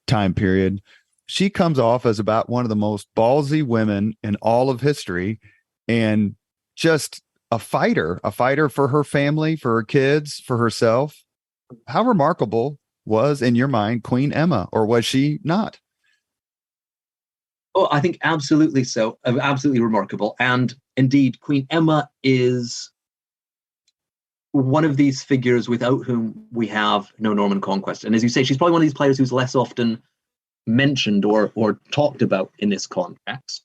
time period. She comes off as about one of the most ballsy women in all of history, and just a fighter for her family, for her kids, for herself. How remarkable was, in your mind, Queen Emma, or was she not? Oh, I think absolutely so. Absolutely remarkable. And indeed, Queen Emma is one of these figures without whom we have no Norman conquest. And as you say, she's probably one of these players who's less often mentioned or talked about in this context.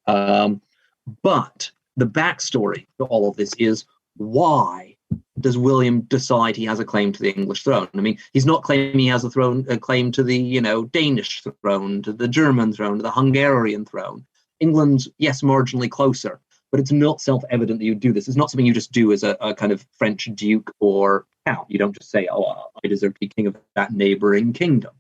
But the backstory to all of this is why does William decide he has a claim to the English throne? I mean, he's not claiming he has a claim to the, Danish throne, to the German throne, to the Hungarian throne. England's, yes, marginally closer, but it's not self-evident that you do this. It's not something you just do as a kind of French duke or count. You don't just say, oh, I deserve to be king of that neighboring kingdom.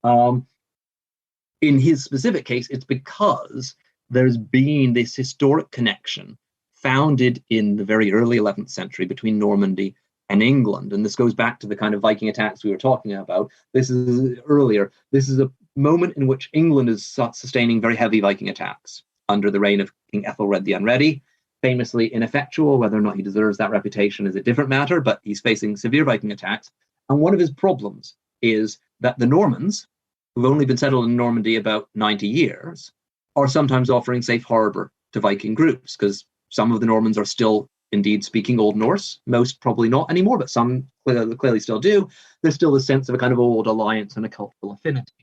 In his specific case, it's because there's been this historic connection founded in the very early 11th century between Normandy and England. And this goes back to the kind of Viking attacks we were talking about. This is earlier. This is a moment in which England is sustaining very heavy Viking attacks under the reign of King Ethelred the Unready, famously ineffectual. Whether or not he deserves that reputation is a different matter, but he's facing severe Viking attacks. And one of his problems is that the Normans, who've only been settled in Normandy about 90 years, are sometimes offering safe harbor to Viking groups, because some of the Normans are still indeed speaking Old Norse, most probably not anymore, but some clearly still do. There's still a sense of a kind of old alliance and a cultural affinity.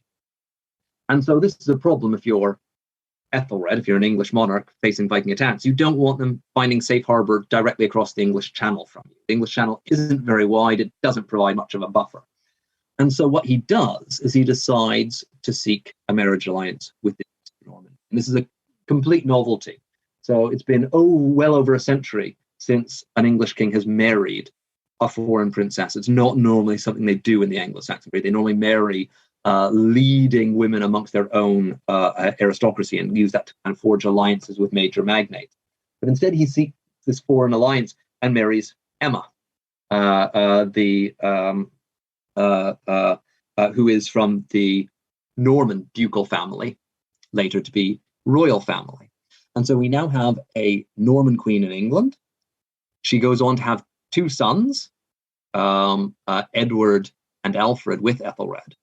And so this is a problem if you're Ethelred, if you're an English monarch facing Viking attacks. You don't want them finding safe harbor directly across the English Channel from you. The English Channel isn't very wide. It doesn't provide much of a buffer. And so what he does is he decides to seek a marriage alliance with the Norman. And this is a complete novelty. So it's been well over a century since an English king has married a foreign princess. It's not normally something they do in the Anglo-Saxon period. They normally marry leading women amongst their own aristocracy and use that to kind of forge alliances with major magnates. But instead he seeks this foreign alliance and marries Emma, who is from the Norman ducal family, later to be royal family. And so we now have a Norman queen in England. She goes on to have two sons, Edward and Alfred, with Ethelred.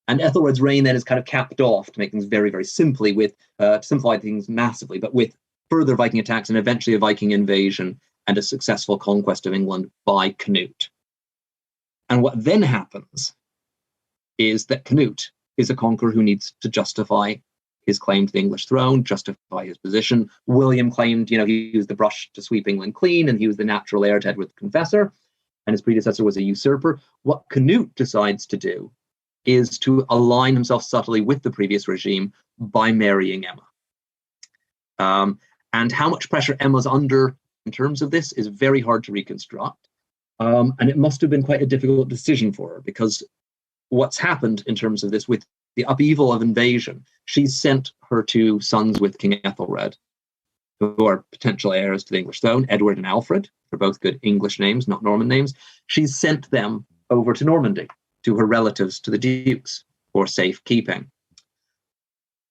And Ethelred's reign then is kind of capped off, to make things very, very simply, to simplify things massively, but with further Viking attacks and eventually a Viking invasion and a successful conquest of England by Canute. And what then happens is that Canute is a conqueror who needs to justify his claim to the English throne, justify his position. William claimed, he used the brush to sweep England clean, and he was the natural heir to Edward the Confessor, and his predecessor was a usurper. What Canute decides to do is to align himself subtly with the previous regime by marrying Emma. And how much pressure Emma's under in terms of this is very hard to reconstruct. And it must have been quite a difficult decision for her, because what's happened in terms of this with the upheaval of invasion, she's sent her two sons with King Ethelred, who are potential heirs to the English throne, Edward and Alfred. They're both good English names, not Norman names. She's sent them over to Normandy, to her relatives, to the dukes, for safekeeping.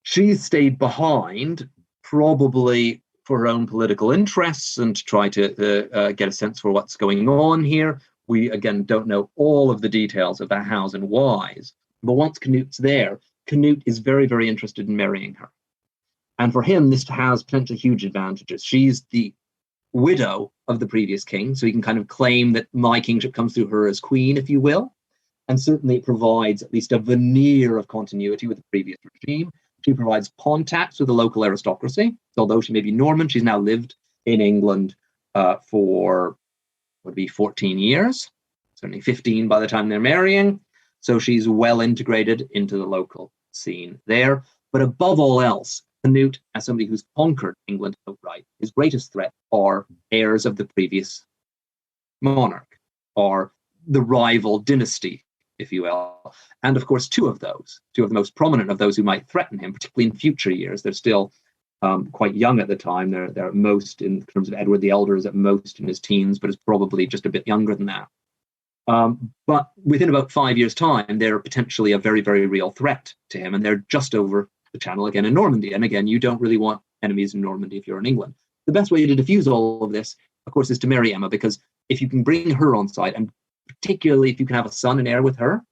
She's stayed behind, probably for her own political interests and to try to get a sense for what's going on here. We, again, don't know all of the details of the hows and whys. But once Canute's there, Canute is very, very interested in marrying her. And for him, this has potentially huge advantages. She's the widow of the previous king, so he can kind of claim that my kingship comes through her as queen, if you will. And certainly it provides at least a veneer of continuity with the previous regime. She provides contacts with the local aristocracy. Although she may be Norman, she's now lived in England for, would be 14 years, certainly 15 by the time they're marrying. So she's well integrated into the local scene there. But above all else, Canute, as somebody who's conquered England outright, his greatest threat are heirs of the previous monarch, or the rival dynasty, if you will. And of course, two of the most prominent of those who might threaten him, particularly in future years. They're still quite young at the time. They're at most, in terms of Edward the Elder, is at most in his teens, but is probably just a bit younger than that. But within about 5 years' time, they're potentially a very, very real threat to him. And they're just over the channel again in Normandy. And again, you don't really want enemies in Normandy if you're in England. The best way to diffuse all of this, of course, is to marry Emma, because if you can bring her on side, and particularly if you can have a son and heir with her,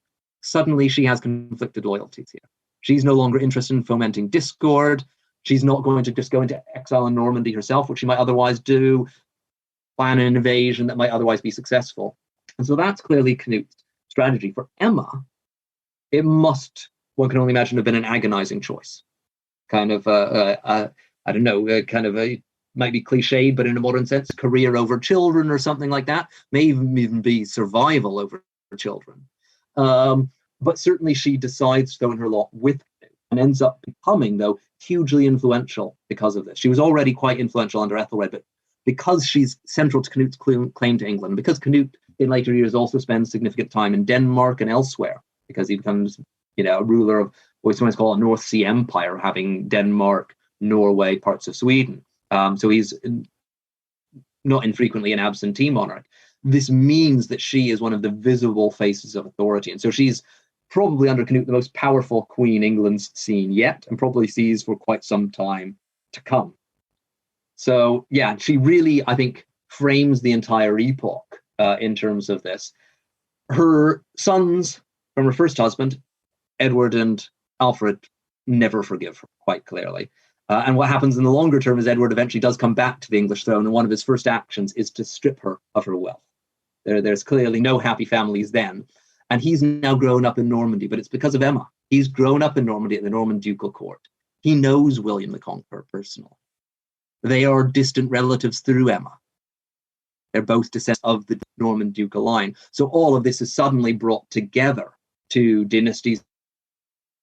suddenly she has conflicted loyalties here. She's no longer interested in fomenting discord. She's not going to just go into exile in Normandy herself, which she might otherwise do, plan an invasion that might otherwise be successful. And so that's clearly Canute's strategy. For Emma, it must, one can only imagine, have been an agonizing choice. Kind of, might be cliched, but in a modern sense, career over children or something like that, may even be survival over children. But certainly she decides to throw in her lot with Canute and ends up becoming, though, hugely influential because of this. She was already quite influential under Ethelred, but because she's central to Canute's claim to England, because Canute in later years also spends significant time in Denmark and elsewhere, because he becomes, a ruler of what we sometimes call a North Sea Empire, having Denmark, Norway, parts of Sweden. So he's not infrequently an absentee monarch. This means that she is one of the visible faces of authority. And so she's probably under Canute the most powerful queen England's seen yet, and probably sees for quite some time to come. So yeah, she really, I think, frames the entire epoch in terms of this. Her sons from her first husband, Edward and Alfred, never forgive her, quite clearly. And what happens in the longer term is Edward eventually does come back to the English throne, and one of his first actions is to strip her of her wealth. There's clearly no happy families then. And he's now grown up in Normandy, but it's because of Emma. He's grown up in Normandy at the Norman ducal court. He knows William the Conqueror personally. They are distant relatives through Emma. They're both descendants of the Norman ducal line. So all of this is suddenly brought together to dynasties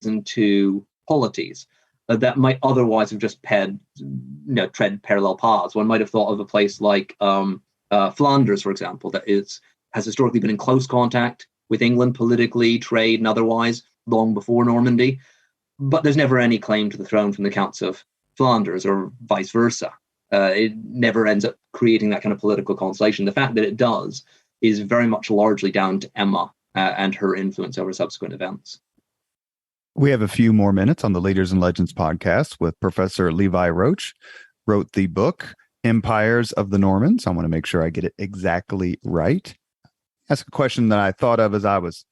and to polities that might otherwise have just tread parallel paths. One might have thought of a place like Flanders, for example, that has historically been in close contact with England politically, trade, and otherwise, long before Normandy. But there's never any claim to the throne from the Counts of Flanders, or vice versa. It never ends up creating that kind of political constellation. The fact that it does is very much largely down to Emma and her influence over subsequent events. We have a few more minutes on the Leaders and Legends podcast with Professor Levi Roach. Wrote the book Empires of the Normans. I want to make sure I get it exactly right. That's a question that I thought of as I was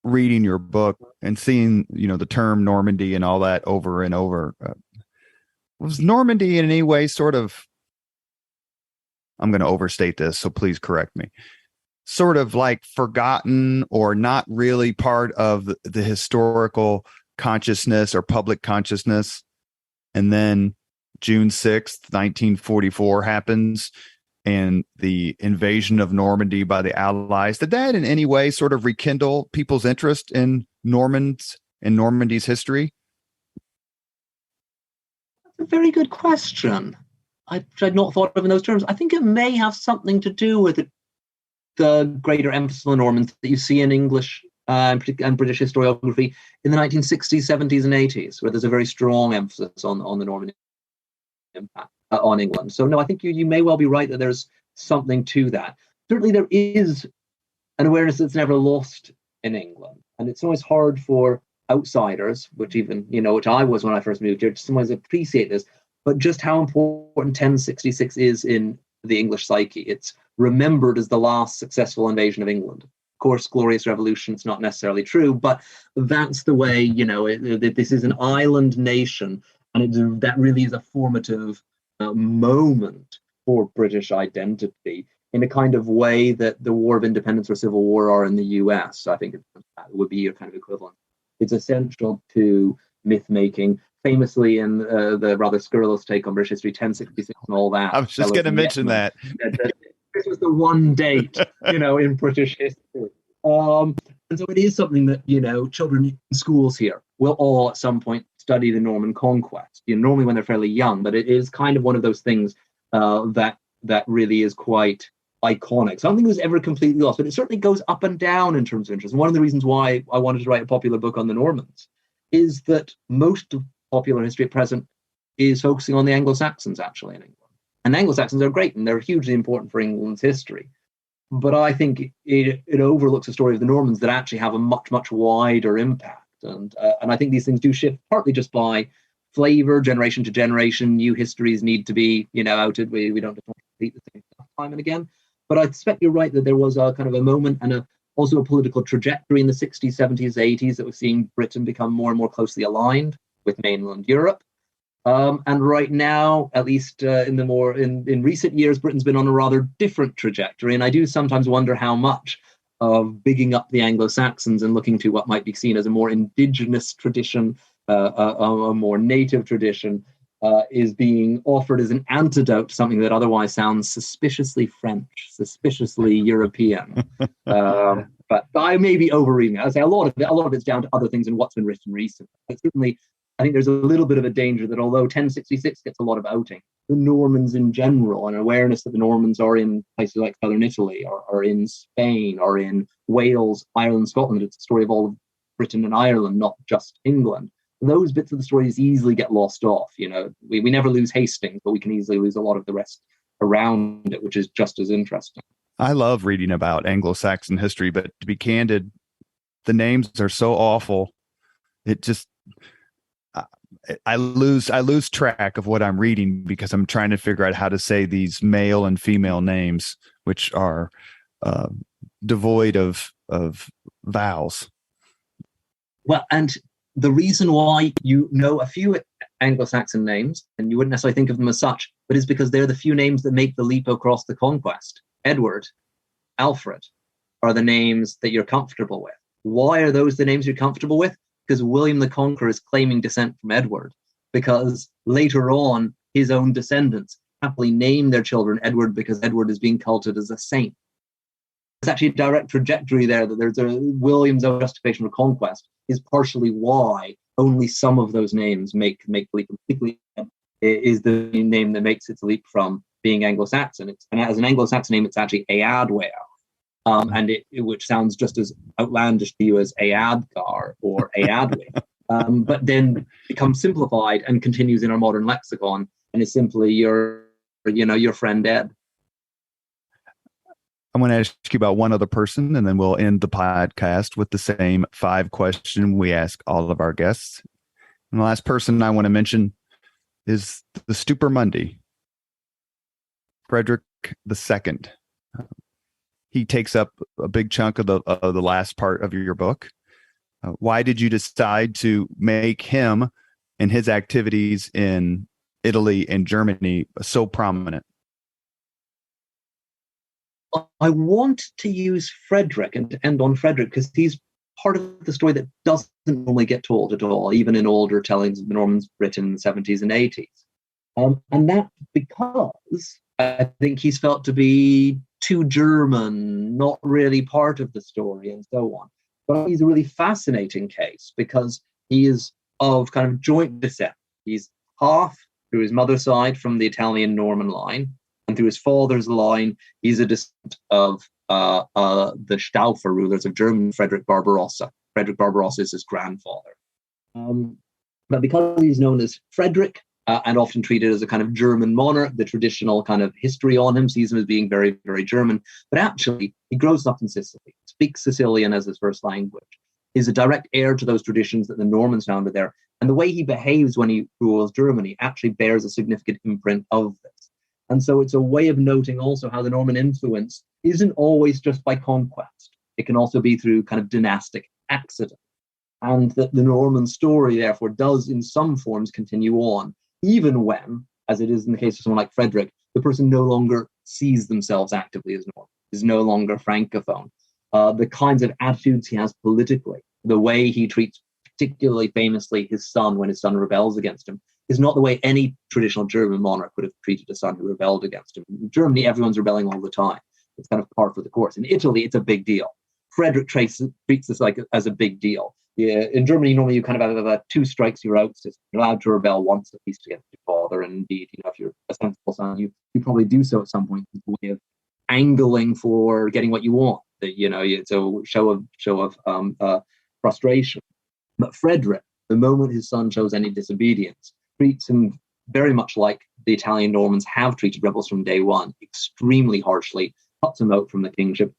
reading your book and seeing, the term Normandy and all that over and over. Was Normandy in any way sort of, I'm going to overstate this, so please correct me, sort of like forgotten or not really part of the historical consciousness or public consciousness? And then June 6th, 1944 happens, and the invasion of Normandy by the Allies. Did that in any way sort of rekindle people's interest in Normandy's history? That's a very good question. I'd not thought of in those terms. I think it may have something to do with the greater emphasis on the Normans that you see in English and British historiography in the 1960s, 70s, and 80s, where there's a very strong emphasis on the Norman impact on England. So no, I think you may well be right that there's something to that. Certainly there is an awareness that's never lost in England. And it's always hard for outsiders, which I was when I first moved here, to sometimes appreciate this, but just how important 1066 is in the English psyche. It's remembered as the last successful invasion of England. Of course, Glorious Revolution, it's not necessarily true, but that's the way, this is an island nation, and that really is a formative moment for British identity in a kind of way that the War of Independence or Civil War are in the US. I think that would be a kind of equivalent. It's essential to myth making. Famously, in the rather scurrilous take on British history, 1066 and all that. I was just going to mention that. This was the one date, in British history. And so it is something that, children in schools here will all at some point study the Norman conquest, normally when they're fairly young, but it is kind of one of those things that really is quite iconic. So I don't think it was ever completely lost, but it certainly goes up and down in terms of interest. And one of the reasons why I wanted to write a popular book on the Normans is that most of popular history at present is focusing on the Anglo-Saxons, actually, in England. And Anglo-Saxons are great, and they're hugely important for England's history. But I think it overlooks the story of the Normans that actually have a much, much wider impact. And I think these things do shift, partly just by flavor, generation to generation. New histories need to be, outed. We don't just want to repeat the same stuff time and again. But I suspect you're right that there was a kind of a moment and also a political trajectory in the 60s, 70s, 80s that was seeing Britain become more and more closely aligned with mainland Europe. And right now, at least in recent years, Britain's been on a rather different trajectory. And I do sometimes wonder how much of bigging up the Anglo-Saxons and looking to what might be seen as a more indigenous tradition, a more native tradition, is being offered as an antidote to something that otherwise sounds suspiciously French, suspiciously European. But I may be overreading it. I say a lot of it's down to other things and what's been written recently. But certainly, I think there's a little bit of a danger that although 1066 gets a lot of outing, the Normans in general, and awareness that the Normans are in places like southern Italy, or in Spain, or in Wales, Ireland, Scotland. It's a story of all of Britain and Ireland, not just England. Those bits of the stories easily get lost off. We never lose Hastings, but we can easily lose a lot of the rest around it, which is just as interesting. I love reading about Anglo-Saxon history, but to be candid, the names are so awful. It just, I lose track of what I'm reading because I'm trying to figure out how to say these male and female names, which are devoid of vowels. Well, and the reason why you know a few Anglo-Saxon names, and you wouldn't necessarily think of them as such, but is because they're the few names that make the leap across the conquest. Edward, Alfred are the names that you're comfortable with. Why are those the names you're comfortable with? Because William the Conqueror is claiming descent from Edward, because later on his own descendants happily name their children Edward because Edward is being culted as a saint. There's actually a direct trajectory there that there's William's own justification for conquest is partially why only some of those names make the leap. Particularly is the name that makes its leap from being Anglo-Saxon. And as an Anglo-Saxon name, it's actually Eadwea, and which sounds just as outlandish to you as Eadgar or Eadwe, but then becomes simplified and continues in our modern lexicon and is simply your friend Ed. I'm going to ask you about one other person, and then we'll end the podcast with the same 5 question we ask all of our guests. And the last person I want to mention is the Stupor Mundi, Frederick II. He takes up a big chunk of the last part of your book. Why did you decide to make him and his activities in Italy and Germany so prominent? I want to use Frederick and to end on Frederick because he's part of the story that doesn't normally get told at all, even in older tellings of the Normans Britain in the 70s and 80s. And that's because I think he's felt to be too German, not really part of the story, and so on. But he's a really fascinating case because he is of kind of joint descent. He's half through his mother's side from the Italian Norman line, and through his father's line, he's a descendant of the Stauffer rulers of Germany, Frederick Barbarossa. Frederick Barbarossa is his grandfather. But because he's known as Frederick, and often treated as a kind of German monarch, the traditional kind of history on him sees him as being very, very German. But actually, he grows up in Sicily, speaks Sicilian as his first language, is a direct heir to those traditions that the Normans founded there. And the way he behaves when he rules Germany actually bears a significant imprint of this. And so it's a way of noting also how the Norman influence isn't always just by conquest. It can also be through kind of dynastic accident. And that the Norman story, therefore, does in some forms continue on, even when, as it is in the case of someone like Frederick, the person no longer sees themselves actively as Norman, is no longer Francophone. The kinds of attitudes he has politically, the way he treats particularly famously his son when his son rebels against him, is not the way any traditional German monarch would have treated a son who rebelled against him. In Germany, everyone's rebelling all the time. It's kind of par for the course. In Italy, it's a big deal. Frederick treats this as a big deal. Yeah, in Germany, normally you kind of have a 2 strikes, you're out system. You're allowed to rebel once at least against your father. And indeed, if you're a sensible son, you probably do so at some point. It's a way of angling for getting what you want. It's a show of frustration. But Frederick, the moment his son shows any disobedience, treats him very much like the Italian Normans have treated rebels from day one, extremely harshly, cuts him out from the kingship,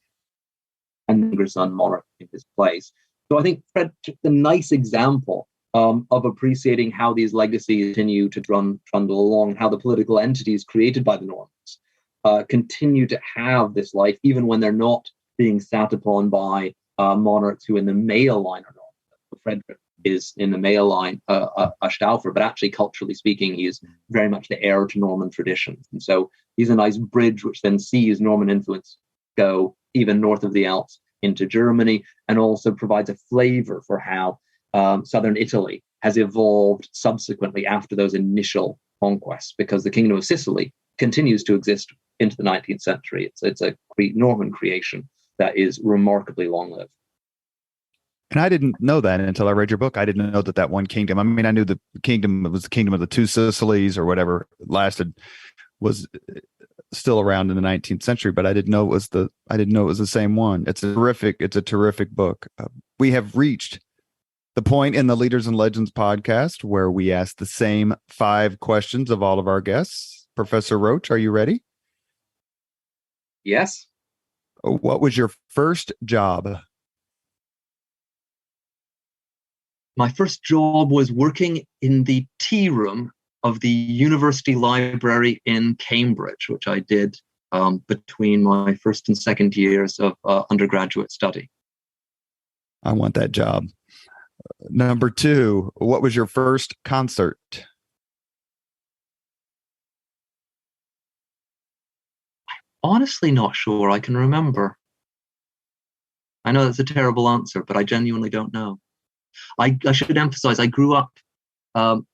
and the younger son monarch in his place. So I think Fred took the nice example of appreciating how these legacies continue to trundle along, and how the political entities created by the Normans continue to have this life, even when they're not being sat upon by monarchs who in the male line are not. Frederick is in the male line a Stauffer, but actually culturally speaking, he is very much the heir to Norman traditions. And so he's a nice bridge which then sees Norman influence go even north of the Alps into Germany, and also provides a flavor for how southern Italy has evolved subsequently after those initial conquests, because the Kingdom of Sicily continues to exist into the 19th century. It's a Norman creation that is remarkably long-lived. And I didn't know that until I read your book. I didn't know that one kingdom. I mean, I knew the kingdom was the kingdom of the two Sicilies or whatever lasted, was still around in the 19th century, but I didn't know it was the same one. It's a terrific book. We have reached the point in the Leaders and Legends podcast where we ask the same 5 questions of all of our guests. Professor Roach, are you ready? Yes. What was your first job? My first job was working in the tea room of the University Library in Cambridge, which I did between my first and second years of undergraduate study. I want that job. Number 2, what was your first concert? Honestly, not sure I can remember. I know that's a terrible answer, but I genuinely don't know. I should emphasize, I grew up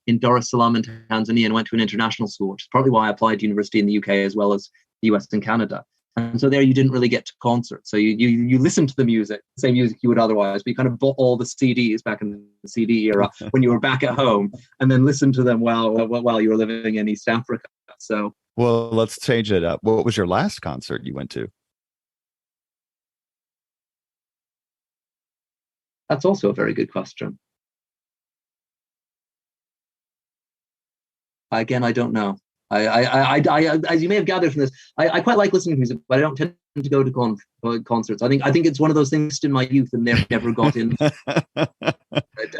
in Dar es Salaam in Tanzania and went to an international school, which is partly why I applied to university in the UK as well as the US and Canada. And so there you didn't really get to concerts. So you listened to the music, the same music you would otherwise, but you kind of bought all the CDs back in the CD era when you were back at home, and then listened to them while you were living in East Africa. So, well, let's change it up. What was your last concert you went to? That's also a very good question. Again, I don't know. I as you may have gathered from this, I quite like listening to music, but I don't tend to go to concerts. I think it's one of those things in my youth and never got in.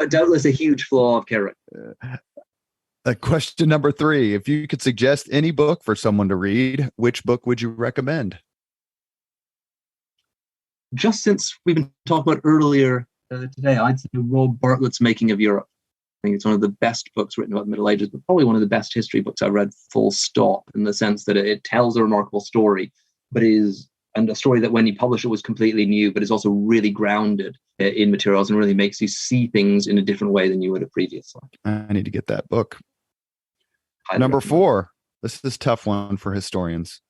Doubtless a huge flaw of character. Question number 3: if you could suggest any book for someone to read, which book would you recommend? Just since we've been talking about earlier today, I'd say Rob Bartlett's Making of Europe. I think it's one of the best books written about the Middle Ages, but probably one of the best history books I've read, full stop, in the sense that it tells a remarkable story, and a story that when you publish it was completely new, but is also really grounded in materials and really makes you see things in a different way than you would have previously. I need to get that book. Number 4. This is a tough one for historians.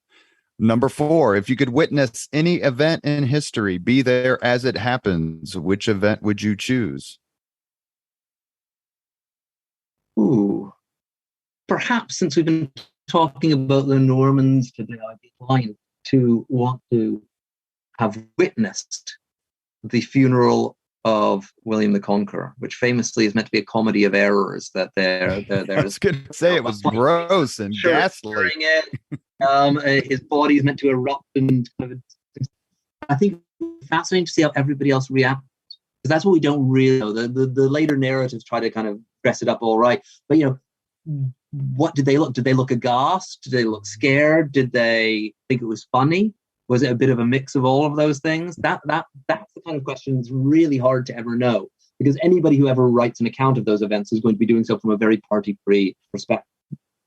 Number 4, if you could witness any event in history, be there as it happens, which event would you choose? Ooh, perhaps since we've been talking about the Normans today, I'd be inclined to want to have witnessed the funeral of William the Conqueror, which famously is meant to be a comedy of errors. That I was going to say it was gross and ghastly. His body is meant to erupt, and I think it's fascinating to see how everybody else reacts, because that's what we don't really know. The later narratives try to kind of dress it up all right, but what did they look? Did they look aghast? Did they look scared? Did they think it was funny? Was it a bit of a mix of all of those things? That's the kind of question that's really hard to ever know, because anybody who ever writes an account of those events is going to be doing so from a very party-free perspective.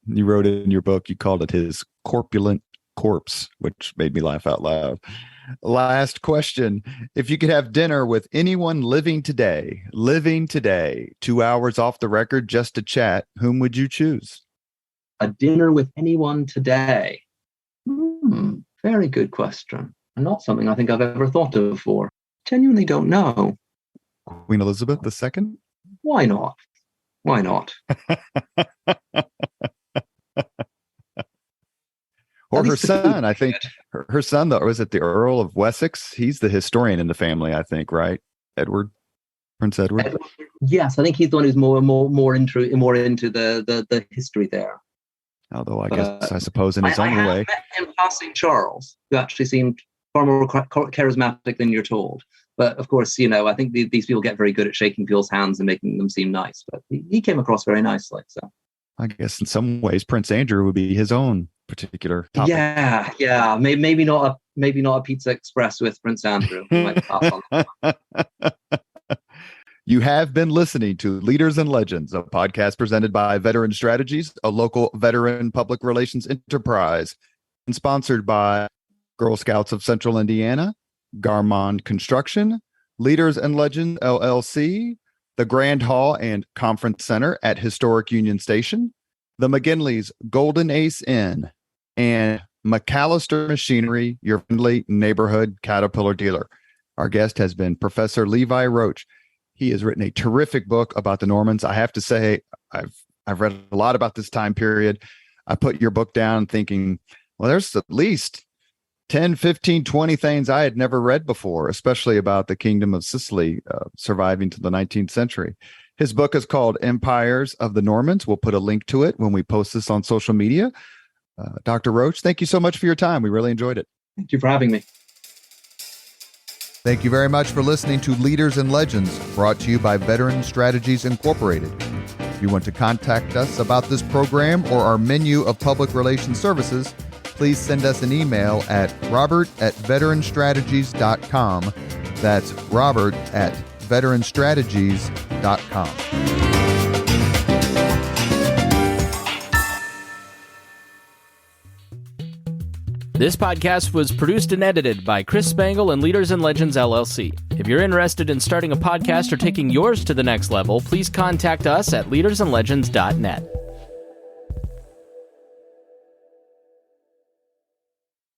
You wrote it in your book, you called it his corpulent corpse, which made me laugh out loud. Last question. If you could have dinner with anyone living today, 2 hours off the record just to chat, whom would you choose? A dinner with anyone today? Very good question. Not something I think I've ever thought of before. Genuinely don't know. Queen Elizabeth II? Why not? Why not? Or her son, I think. Her son, though, was it the Earl of Wessex? He's the historian in the family, I think, right? Prince Edward. Yes, I think he's the one who's more into the history there. Although I guess I suppose in his own way. I met him passing Charles, who actually seemed far more charismatic than you're told. But of course, I think these people get very good at shaking people's hands and making them seem nice. But he came across very nicely. So I guess in some ways, Prince Andrew would be his own particular topic. Yeah. Maybe not a Pizza Express with Prince Andrew. We might pass on. You have been listening to Leaders and Legends, a podcast presented by Veteran Strategies, a local veteran public relations enterprise, and sponsored by Girl Scouts of Central Indiana, Garmond Construction, Leaders and Legends LLC, the Grand Hall and Conference Center at Historic Union Station, the McGinley's Golden Ace Inn, and McAllister Machinery, your friendly neighborhood Caterpillar dealer. Our guest has been Professor Levi Roach. He has written a terrific book about the Normans. I have to say, I've read a lot about this time period. I put your book down thinking, well, there's at least 10, 15, 20 things I had never read before, especially about the Kingdom of Sicily surviving to the 19th century. His book is called Empires of the Normans. We'll put a link to it when we post this on social media. Dr. Roach, thank you so much for your time. We really enjoyed it. Thank you for having me. Thank you very much for listening to Leaders and Legends, brought to you by Veteran Strategies Incorporated. If you want to contact us about this program or our menu of public relations services, please send us an email at robert@veteranstrategies.com. That's robert@veteranstrategies.com. This podcast was produced and edited by Chris Spangle and Leaders and Legends, LLC. If you're interested in starting a podcast or taking yours to the next level, please contact us at leadersandlegends.net.